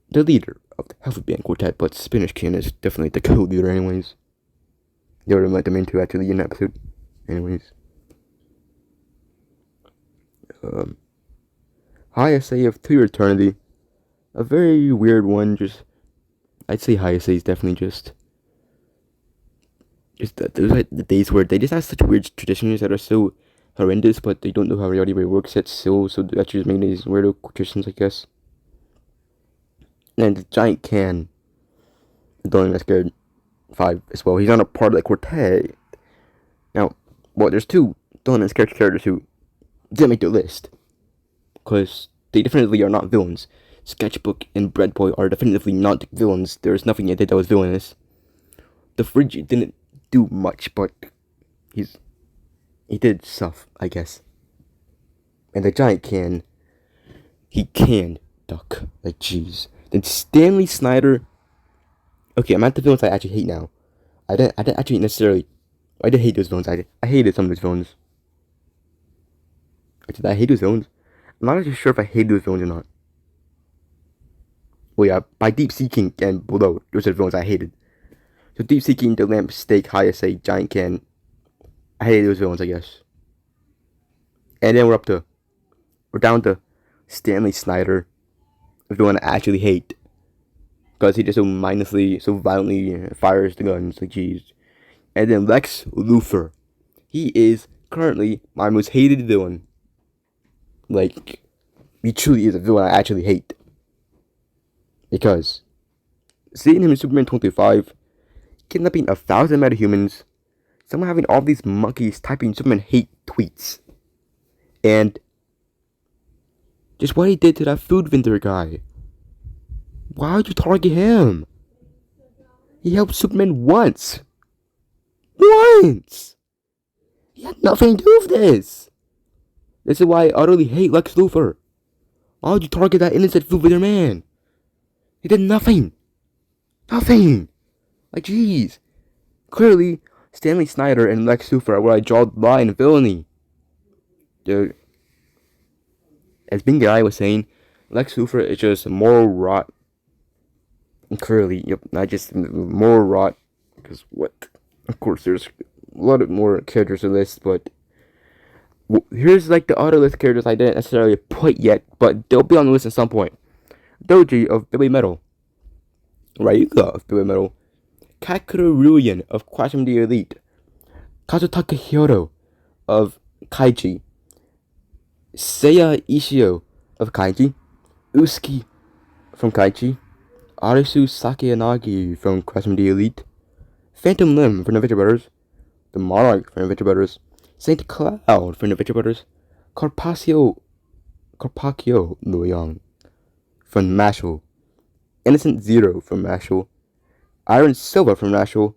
leader of the Healthy Band Quartet, but Spinach Can is definitely the co-leader anyways. They would have let them into actually in that episode. Anyways. High Essay of To Your Eternity. A very weird one, I'd say High Essay is definitely just those like the days where they just have such weird traditions that are so horrendous, but they don't know how reality really works yet still, so they actually just make these weirdo traditions, I guess. And the Giant Can, Don't Get Scared 5 as well. He's on a part of the quartet. Now, well, there's two Don't Get Scared characters who didn't make the list, because they definitely are not villains. Sketchbook and Bread Boy are definitively not villains. There's nothing they did that was villainous. The Fridge didn't do much, but he did stuff, I guess. And the Giant Can, he can duck. Like, jeez. Then Stanley Snyder. Okay, I'm at the villains I actually hate now. I didn't actually necessarily. I did hate those villains. I hated some of those villains. Did I hate those villains? I'm not actually sure if I hated those villains or not. Well, yeah, by Deep Seeking and below, those are the villains I hated. So Deep Seeking, the Lamp, Steak, High Essay, Giant Can. I hated those villains, I guess. And then we're down to Stanley Snyder, the one I actually hate, because he just so violently fires the guns, like jeez. And then Lex Luthor, he is currently my most hated villain. Like, he truly is a villain I actually hate, because seeing him in Superman 25, kidnapping 1,000 metahumans, someone having all these monkeys typing Superman hate tweets, and just what he did to that food vendor guy. Why would you target him? He helped Superman once. Once! He had nothing to do with this. This is why I utterly hate Lex Luthor. Why would you target that innocent food vendor man? He did nothing. Nothing. Like, jeez. Clearly, Stanley Snyder and Lex Luthor are where I draw the line of villainy. Dude. As Bing Guy was saying, Lex Luthor is just moral rot. And clearly, yep, not just moral rot. Because what? Of course, there's a lot of more characters in this, but here's like the other list characters I didn't necessarily put yet, but they'll be on the list at some point. Doji of Billy Metal. Ryuga of Billy Metal. Kakuro Ruyan of Quashim the Elite. Kazutaka Hyoto of Kaiji. Seiya Ishio of Kaiji. Usuki from Kaiji. Arisu Sakeyanagi from Quashim the Elite. Phantom Limb from the Adventure Brothers. The Monarch from the Adventure Brothers. Saint Cloud from the Adventure Brothers. Carpaccio Loyang from Mashal. Innocent Zero from Mashal. Iron Silver from Mashal.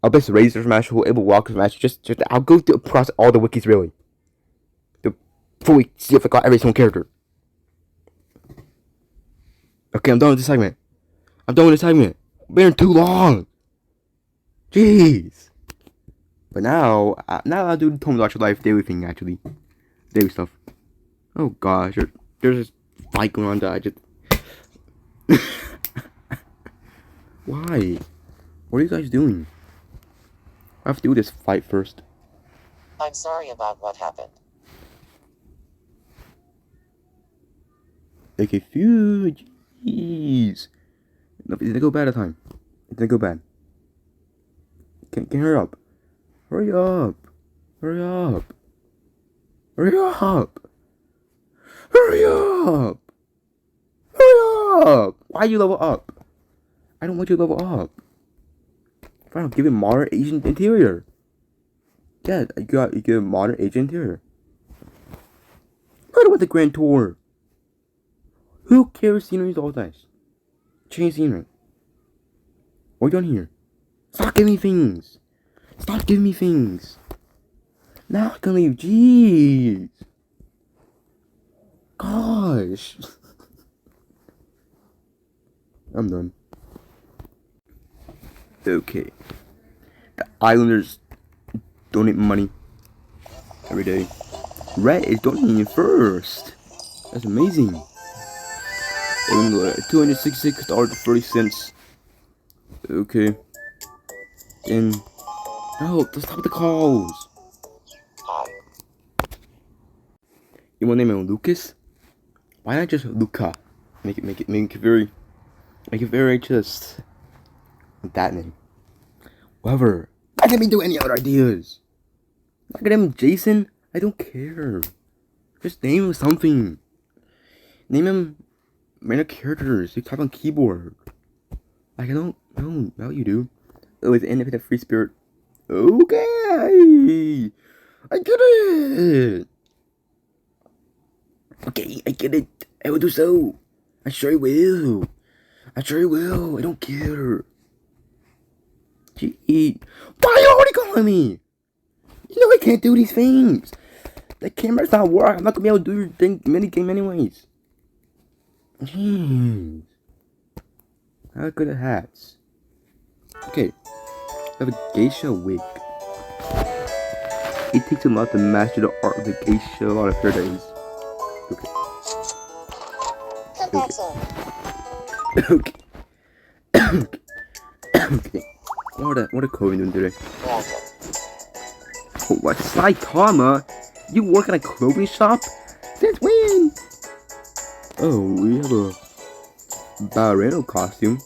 Abyss Razor from Mashal. Abel Walker from Mashal. Just I'll go through across all the wikis really. Before we see if I got every single character. Okay, I'm done with this segment. Been too long. Jeez. But now I'll do the Tomes Watch Your Life daily thing, actually. Daily stuff. Oh gosh, there's this fight going on that I just... Why? What are you guys doing? I have to do this fight first. I'm sorry about what happened. Okay, phew, jeez. No, it didn't go bad at the time. It didn't go bad. Can hurry up. Hurry up. Hurry up. Hurry up. Hurry up. Hurry up. Why you level up? I don't want you to level up. Fine, I'll give it modern Asian interior. Yeah, you get a modern Asian interior. I don't want the grand tour. Who cares scenery's all nice? Change scenery. What are you doing here? Stop giving me things. Stop giving me things. Now I can leave. Jeez. Gosh. I'm done. Okay. The Islanders donate money every day. Red is donating first. That's amazing. $266.30. Okay. And no, stop the calls. You want to name him Lucas? Why not just Luca? Make it very just that name. However, why can't we do any other ideas? Look at him, Jason. I don't care. Just name him something. Name him random characters you type on keyboard. Like I don't know. Now you do. Oh, it's independent free spirit. Okay, I get it. Okay, I get it. I will do so. I sure will. I don't care. Gee, why are you already calling me? You know I can't do these things. The camera's not working. I'm not gonna be able to do your mini game anyways. Jeez. How good at hats. Okay. I have a geisha wig. It takes a lot to master the art of the geisha on a paradise. Okay. Okay. Okay. What are Kobe doing today? Oh, what? Saitama? You work at a clothing shop? Since when? Oh, we have a ballerino costume.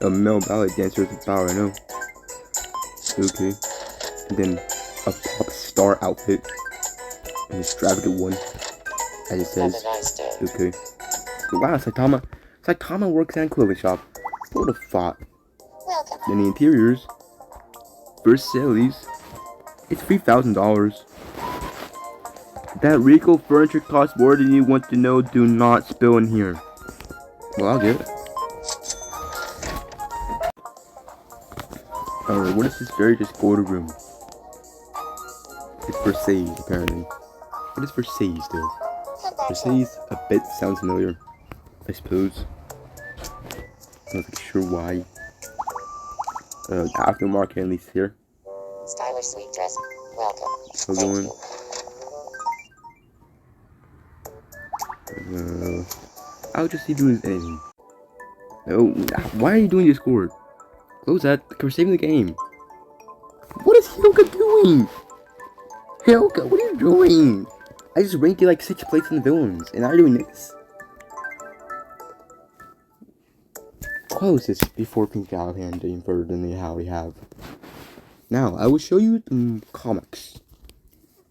A male ballet dancer with a ballerino. Okay. And then a pop star outfit. An extravagant one. As it says. Okay. Wow, Saitama. Saitama works at a clothing shop. What a thought. Then the interiors. Facilities. It's $3,000. That Rico furniture costs more than you want to know. Do not spill in here. Well, I'll get it. Alright, what is this very just order room? It's Versailles, apparently. What is Versailles, though? Versailles, a bit sounds familiar. I suppose. I'm not sure why. Aftermarket at least here. Stylish sweet dress. Welcome. How's it going? I'll just see doing anything. No, why are you doing Discord? Close that. We're saving the game. What is Hilka doing? Hilka, what are you doing? I just ranked you like 6 places in the villains, and now you're doing this. Close this before Pink out here and doing further than they already have. Now, I will show you the comics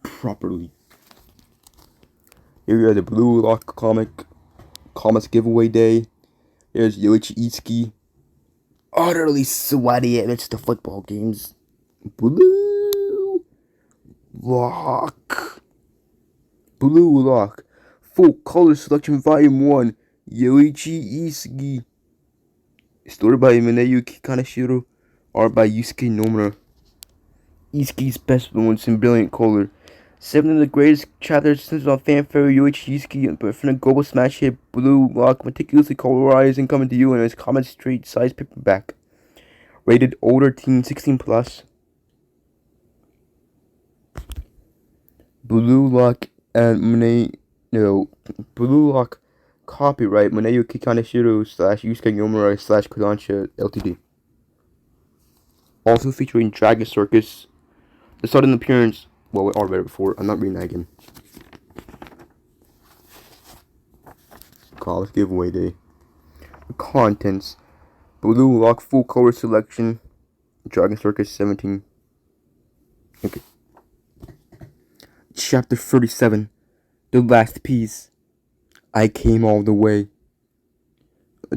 properly. Here we have the Blue Lock comics giveaway day. Here's Yoichi. Utterly sweaty amidst the football games. Blue Lock. Full color selection volume 1. Yoichi Isagi. Story by Minayuki Kaneshiro. Art by Yusuke Nomura. Isagi's best moments in brilliant color. 7 of the greatest chapters since on fanfare. Yoichi Isagi, but from the global smash hit Blue Lock, meticulously colorized and coming to you in its common straight size paperback. Rated older teen 16+. Blue Lock and Blue Lock copyright Minayuki Kaneshiro / Yusuke Nomura / Kodansha Ltd. Also featuring Dragon Circus. The sudden appearance Well, we already read it before. I'm not reading that again. College giveaway day. Contents: Blue Lock full color selection. Dragon Circus 17. Okay. Chapter 37. The last piece. I came all the way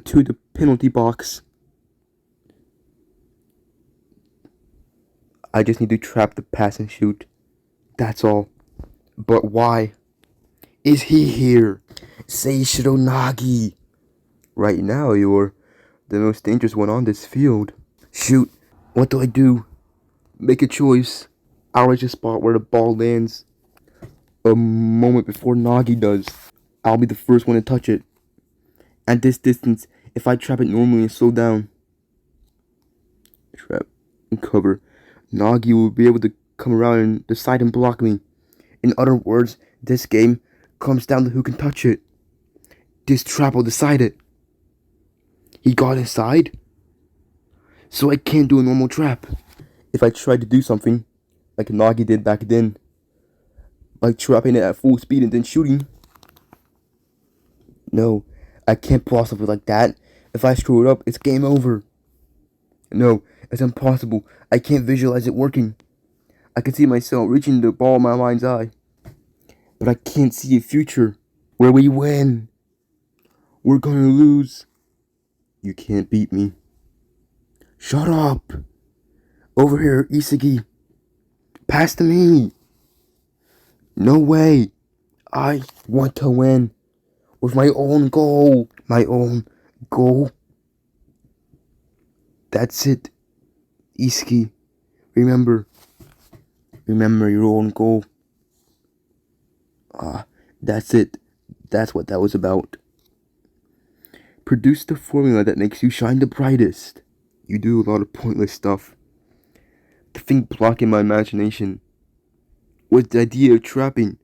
to the penalty box. I just need to trap the pass and shoot. That's all. But why is he here? Seishiro Nagi. Right now, you're the most dangerous one on this field. Shoot. What do I do? Make a choice. I'll reach a spot where the ball lands. A moment before Nagi does. I'll be the first one to touch it. At this distance, if I trap it normally and slow down. Trap and cover. Nagi will be able to come around and decide and block me. In other words, this game comes down to who can touch it. This trap will decide it. He got inside, so I can't do a normal trap. If I tried to do something, like Nagi did back then, by trapping it at full speed and then shooting. No, I can't pull off something like that. If I screw it up, it's game over. No, it's impossible. I can't visualize it working. I can see myself reaching the ball in my mind's eye. But I can't see a future where we win. We're gonna lose. You can't beat me. Shut up. Over here, Isagi. Pass to me. No way. I want to win. With my own goal. My own goal. That's it. Isagi. Remember your own goal. That's it. That's what that was about. Produce the formula that makes you shine the brightest. You do a lot of pointless stuff. The thing blocking my imagination was the idea of trapping.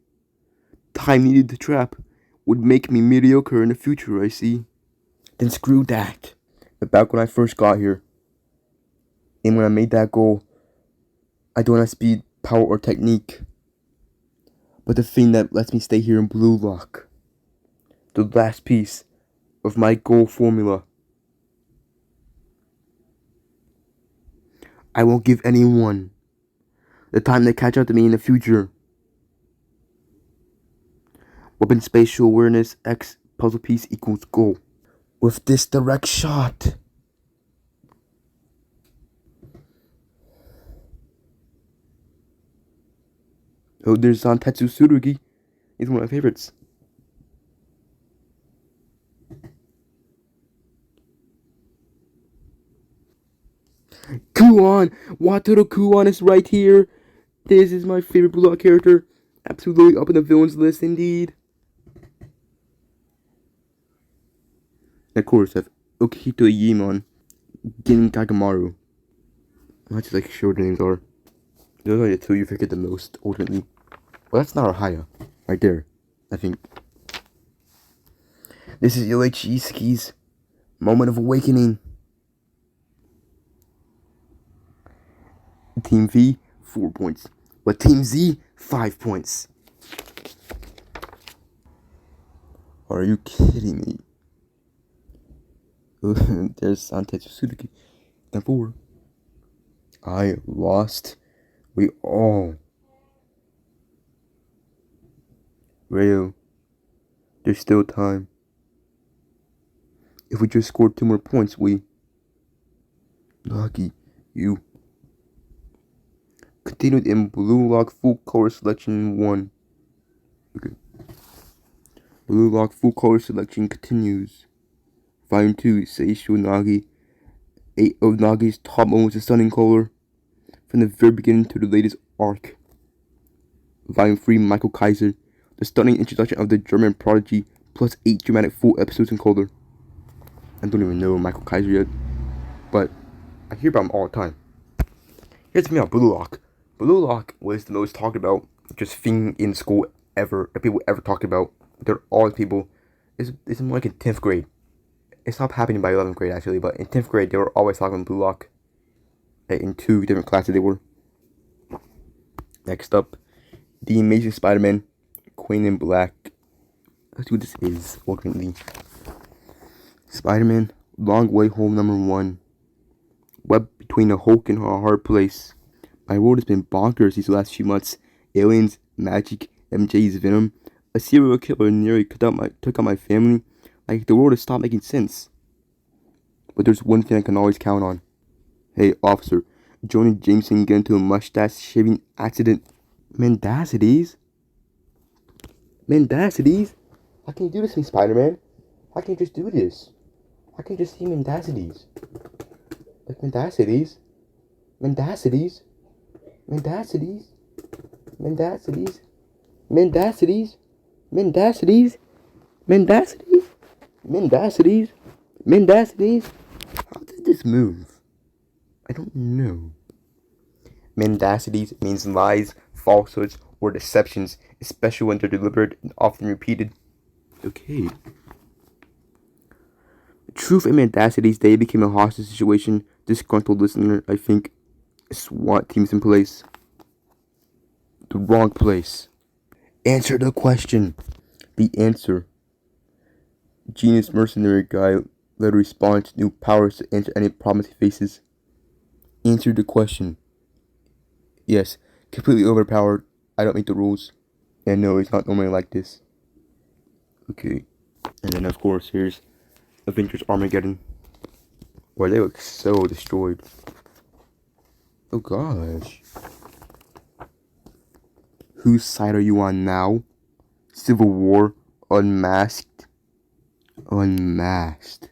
Time needed to trap would make me mediocre in the future, I see. Then screw that. But back when I first got here, and when I made that goal, I don't have speed, power, or technique. But the thing that lets me stay here in Blue Lock. The last piece of my goal formula. I won't give anyone the time to catch up to me in the future. Weapon spatial awareness X puzzle piece equals goal. With this direct shot. Oh, there's Zantetsu Tsurugi. He's one of my favorites. Kuon! Wataru Kuon is right here. This is my favorite Blue Lock character. Absolutely up in the villains list indeed. And of course, I have Okito Yimon, Gin Kagamaru. How just like short names are. Those are the two you forget the most, ultimately. Well, that's Naruhaya. Right there, I think. This is Yoichi Isagi's moment of awakening. Team V, 4 points. But Team Z, 5 points. Are you kidding me? There's Santetsu Tsurugi. And 4. I lost. We all. Rayo. There's still time. If we just scored 2 more points, we... Nagi, you... Continued in Blue Lock full color selection 1. Okay. Blue Lock full color selection continues. Volume 2, Seishu Nagi. 8 of Nagi's top moments of stunning color. From the very beginning to the latest arc. Volume 3, Michael Kaiser. The stunning introduction of the German prodigy, plus 8 dramatic full episodes in color. I don't even know Michael Kaiser yet, but I hear about him all the time. Here's the thing about Blue Lock. Blue Lock was the most talked about just thing in school ever, that people ever talked about. They're all people. It's more like in 10th grade. It stopped happening by 11th grade actually, but in 10th grade they were always talking about Blue Lock. In 2 different classes they were. Next up The Amazing Spider-Man, Queen in Black. Let's see what this is, ultimately. Spider-Man, Long Way Home #1. Web between a Hulk and a hard place. My world has been bonkers these last few months. Aliens, magic, MJ's Venom. A serial killer nearly took out my family. Like, the world has stopped making sense. But there's one thing I can always count on. Hey, officer. Jonty Jameson get into a mustache shaving accident. Mendacities? Mendacities? How can you do this to me, Spider-Man? How can you just do this? How can you just see mendacities? Like, mendacities? Mendacities? Mendacities? Mendacities? Mendacities? Mendacities? Mendacities? Mendacities? Mendacities? How did this move? I don't know. Mendacities means lies, falsehoods, or deceptions, especially when they're deliberate and often repeated. Okay. Truth and mendacities day became a hostage situation. Disgruntled listener, I think. SWAT teams in place. The wrong place. Answer the question. The answer. Genius mercenary guy led a response to new powers to answer any problems he faces. Answer the question. Yes, completely overpowered. I don't make the rules. And no, it's not normally like this. Okay. And then, of course, here's Avengers Armageddon. Where they look so destroyed. Oh gosh. Whose side are you on now? Civil War? Unmasked? Unmasked.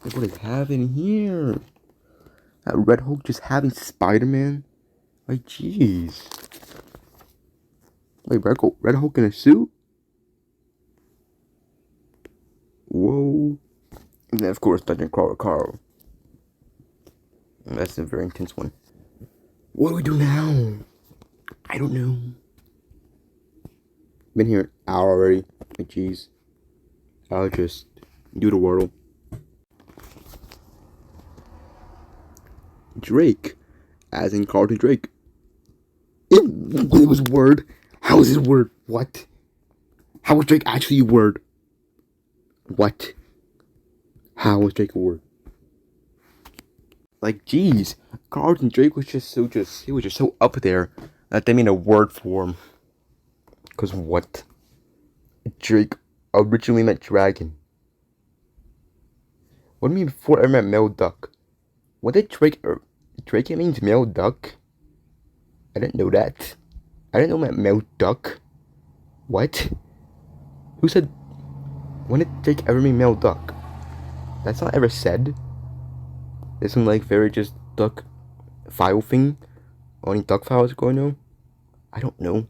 Look what they have in here. That Red Hulk just having Spider-Man? Like, jeez. Wait, Red Hulk in a suit? Whoa. And then, of course, Dungeon Crawler Carl. That's a very intense one. What do we do now? I don't know. Been here an hour already. Like, jeez. I'll just do the Wordle. Drake. As in Carlton Drake. It was word. How is it word? What? How was Drake actually a word? What? How was Drake a word? Like, jeez. Carlton Drake was just so up there that they made a word for him. Cause what? Drake originally meant dragon. What do you mean before I meant male duck? What did Drake means male duck? I didn't know that. I didn't know it meant male duck. What? Who said? When did Drake ever mean male duck? That's not ever said. There's some like very just duck file thing. Only duck files going on. I don't know.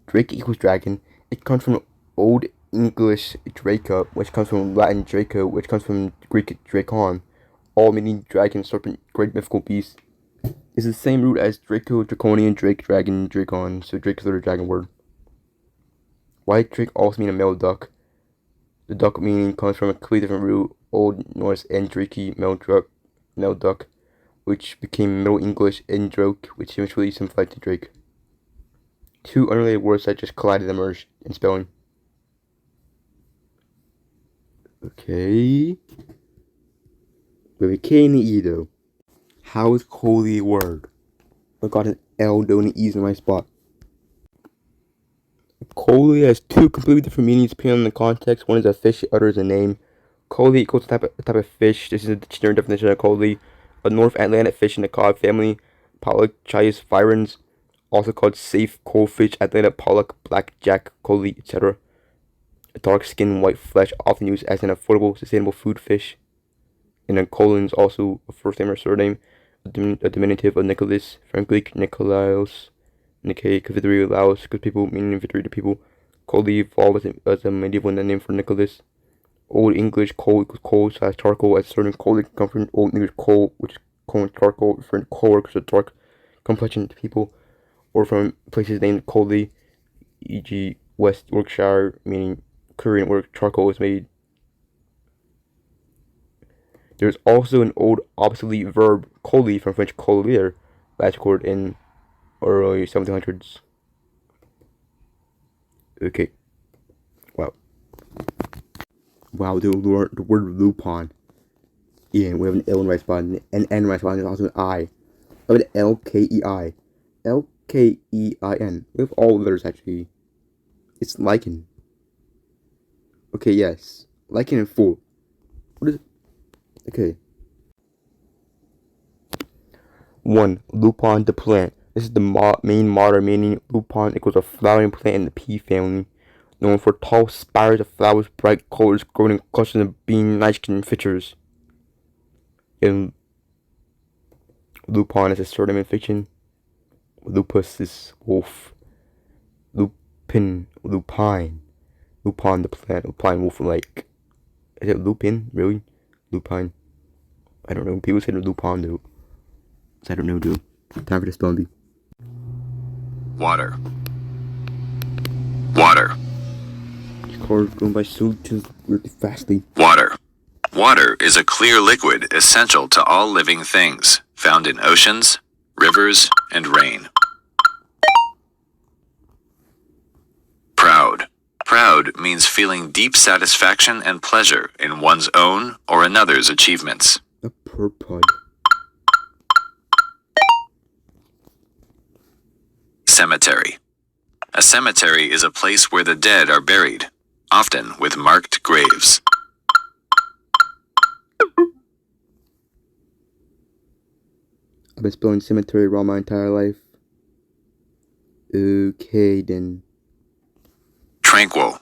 Drake equals dragon. It comes from Old English Draca, which comes from Latin Draco, which comes from Greek Drakon, all meaning dragon, serpent, great mythical beast. It's the same root as Draco, Draconian, Drake, Dragon, Drakon, so Drake is the dragon word. Why did Drake also mean a male duck? The duck meaning comes from a completely different root, Old Norse Draki, male duck, which became Middle English Ndroke, which eventually simplified to Drake. Two unrelated words that just collided and merged in spelling. Okay. With a K and an E though. How is Coley a word? I got an L, though, and an E's in my spot. Coley has two completely different meanings depending on the context. One is a fish, the other is a name. Coley equals a type of fish. This is the dictionary definition of Coley. A North Atlantic fish in the cod family. Polychaetus virens, also called safe coalfish, Atlantic pollock, blackjack, coley, etc. A dark skin, white flesh, often used as an affordable, sustainable food fish. And then colon is also a first name or surname, a diminutive of Nicholas, from Greek Nikolaos, Nikkei, Kavitri, Laos, good people, meaning victory to people. Coley evolved as a medieval name for Nicholas. Old English coal equals coal / charcoal, as certain coal can come from Old English coal, which is coal and charcoal, referring to co-workers with dark complexion people, or from places named Coley, e.g. West Yorkshire, meaning Korean where charcoal is made. There's also an old obsolete verb, coller, from French collier, last recorded in early 1700s. Okay. Wow, the word lupin. Yeah, we have an L in the right spot, and an N in the right spot, and also an I. We have an L-K-E-I. L-K-E-I-N. We have all letters, actually. It's lichen. Okay, yes. Lichen in full. What is it? Okay. 1. Lupin the plant. This is the main motto, meaning lupin equals a flowering plant in the pea family, known for tall spires of flowers, bright colors, growing in clusters and being nice features. And lupin is a surname in fiction. Lupus is wolf. Lupine the plant. Lupine wolf like. Is it lupin? Really? Lupine. I don't know. People say lupin though. I don't know, dude. Time for the spelling bee. Water. Water. These cars going by so just really fastly. Water. Water is a clear liquid essential to all living things, found in oceans, rivers, and rain. Proud. Proud means feeling deep satisfaction and pleasure in one's own or another's achievements. A purpod. Cemetery. A cemetery is a place where the dead are buried, often with marked graves. I've been spelling cemetery wrong my entire life. Okay, then. Tranquil.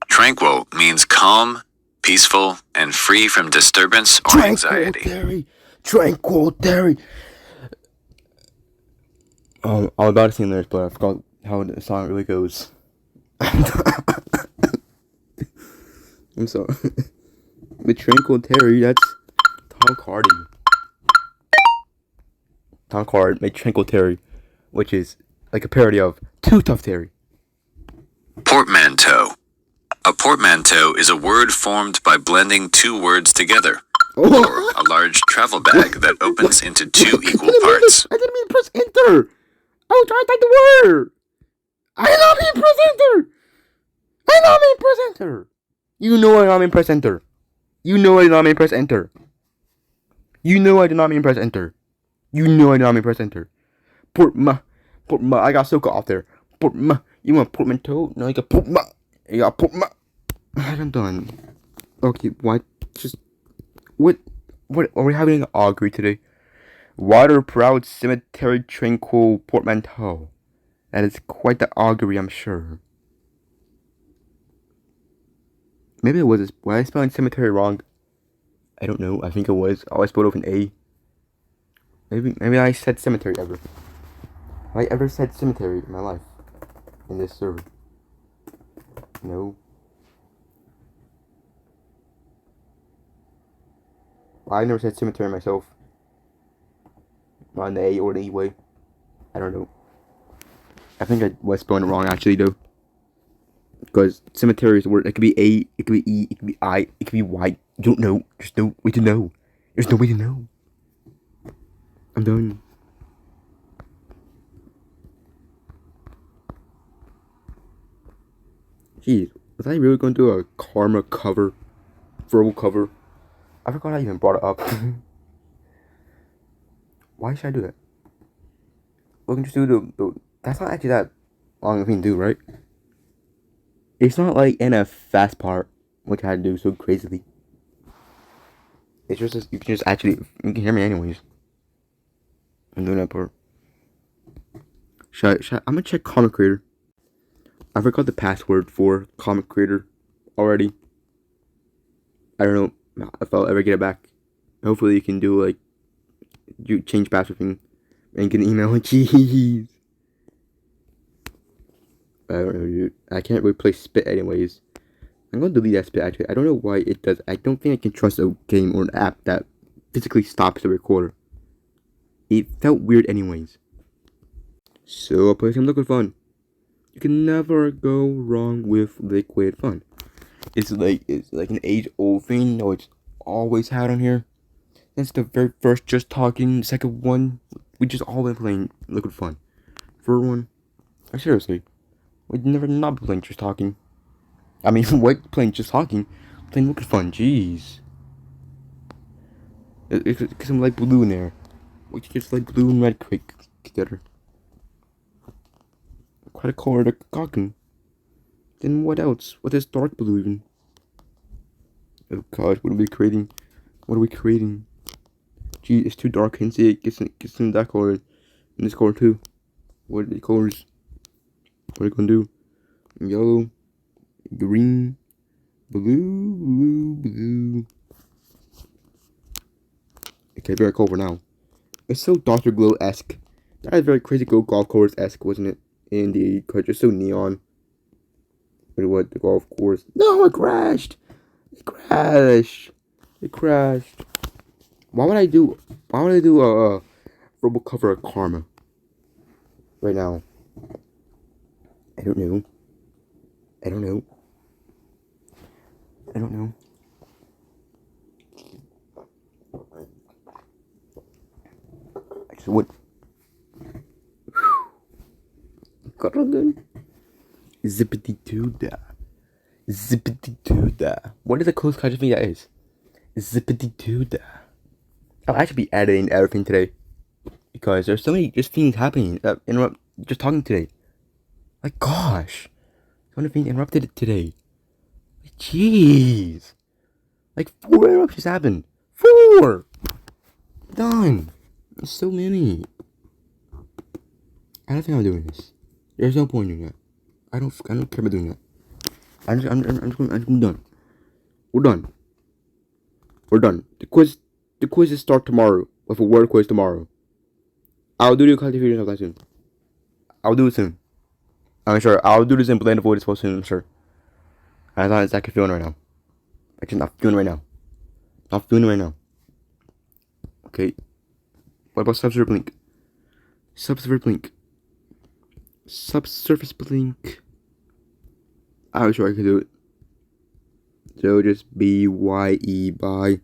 Tranquil means calm, peaceful, and free from disturbance or anxiety. Tranquil Terry. I was about to sing lyrics, but I forgot how the song really goes. I'm sorry. With Tranquil Terry, that's Tom Hardy. Tom Card made Tranquil Terry, which is like a parody of Too Tough Terry. Portmanteau. A portmanteau is a word formed by blending two words together, or a large travel bag that opens into two equal parts. I didn't mean to press enter. I was trying to type the word. I did not mean press enter. I did not mean press enter. You know I did not mean press enter. You know I did not mean press enter. You know I did not mean press enter. You know I did not mean press enter. Portma. I got Soka off there. Portma. You want portmanteau? No, you got portma. You got portma. I'm done. Okay, what? Just what? What are we having an augury today? Water proud cemetery tranquil portmanteau. That is quite the augury, I'm sure. Maybe it was. Was I spelling cemetery wrong? I don't know. I think it was. I spelled it with an A. Maybe I said cemetery ever. Have I ever said cemetery in my life? In this server? No. Well, I never said cemetery myself. Not in the A or the E way. I don't know. I think I was spelling it wrong actually though. Because cemetery is a word. It could be A, it could be E, it could be I, it could be Y. You don't know. There's no way to know. There's no way to know. I'm done. Jeez, was I really going to do a karma cover? Verbal cover? I forgot I even brought it up. Why should I do that? We can just do the that's not actually that long of a thing to do, right? It's not like in a fast part, which I had to do so crazily. It's just, you can just actually, you can hear me anyways. I'm doing that part. I'm gonna check Comic Creator. I forgot the password for Comic Creator already. I don't know if I'll ever get it back. Hopefully you can do like, you change password thing and get an email. Jeez. I don't know, dude. I can't really play Spit anyways. I'm gonna delete that Spit actually. I don't know why it does. I don't think I can trust a game or an app that physically stops the recorder. It felt weird anyways. So I'll play some Liquid Fun. You can never go wrong with Liquid Fun. It's like an age-old thing. No, it's always had on here. Since the very first Just Talking, second one, we just all been playing Liquid Fun. For one. Seriously. We'd never not be playing just talking. I mean, what? Playing just talking? Playing Wicked Fun, jeez. Get some light blue in there. We could get light blue and red quick together. Quite a color to cocking. Then what else? What is dark blue even? Oh gosh, what are we creating? What are we creating? Gee, it's too dark. Can't see it. Get some that color in this color too. What are the colors? What are you gonna do? Yellow, green, blue. Okay, very cool for now. It's so Dr. Glow-esque. That is very Crazy Go Golf Course-esque, wasn't it? Indeed, because it's so neon. Wait, what? The golf course? No, it crashed! It crashed. Why would I do a verbal cover of Karma? Right now. I don't know. I just would. Got it then. Zippity-doo-dah. What is the close country thing that is? Zippity-doo-dah. I'll actually be editing everything today. Because there's so many just things happening that interrupt just talking today. Like gosh. So many things interrupted today. Like, jeez. Like 4 interruptions happened. 4! Done. There's so many. I don't think I'm doing this. There's no point in doing that. I don't care about doing that. I'm just done. We're done. The quizzes start tomorrow with a word quiz tomorrow. I'll do the cultivation sometime soon. I'll do it soon. I'm sure. I'll do the ZEMBLANIVOID as well soon, I'm sure. I'm not exactly feeling right now. I'm just not feeling right now. Okay. What about Subsurface Blink? Subsurface Blink. I was sure I could do it. So just B-Y-E by.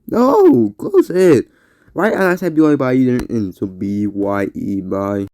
No! Close it! Right? I said B-Y-E by, you didn't. So B-Y-E by.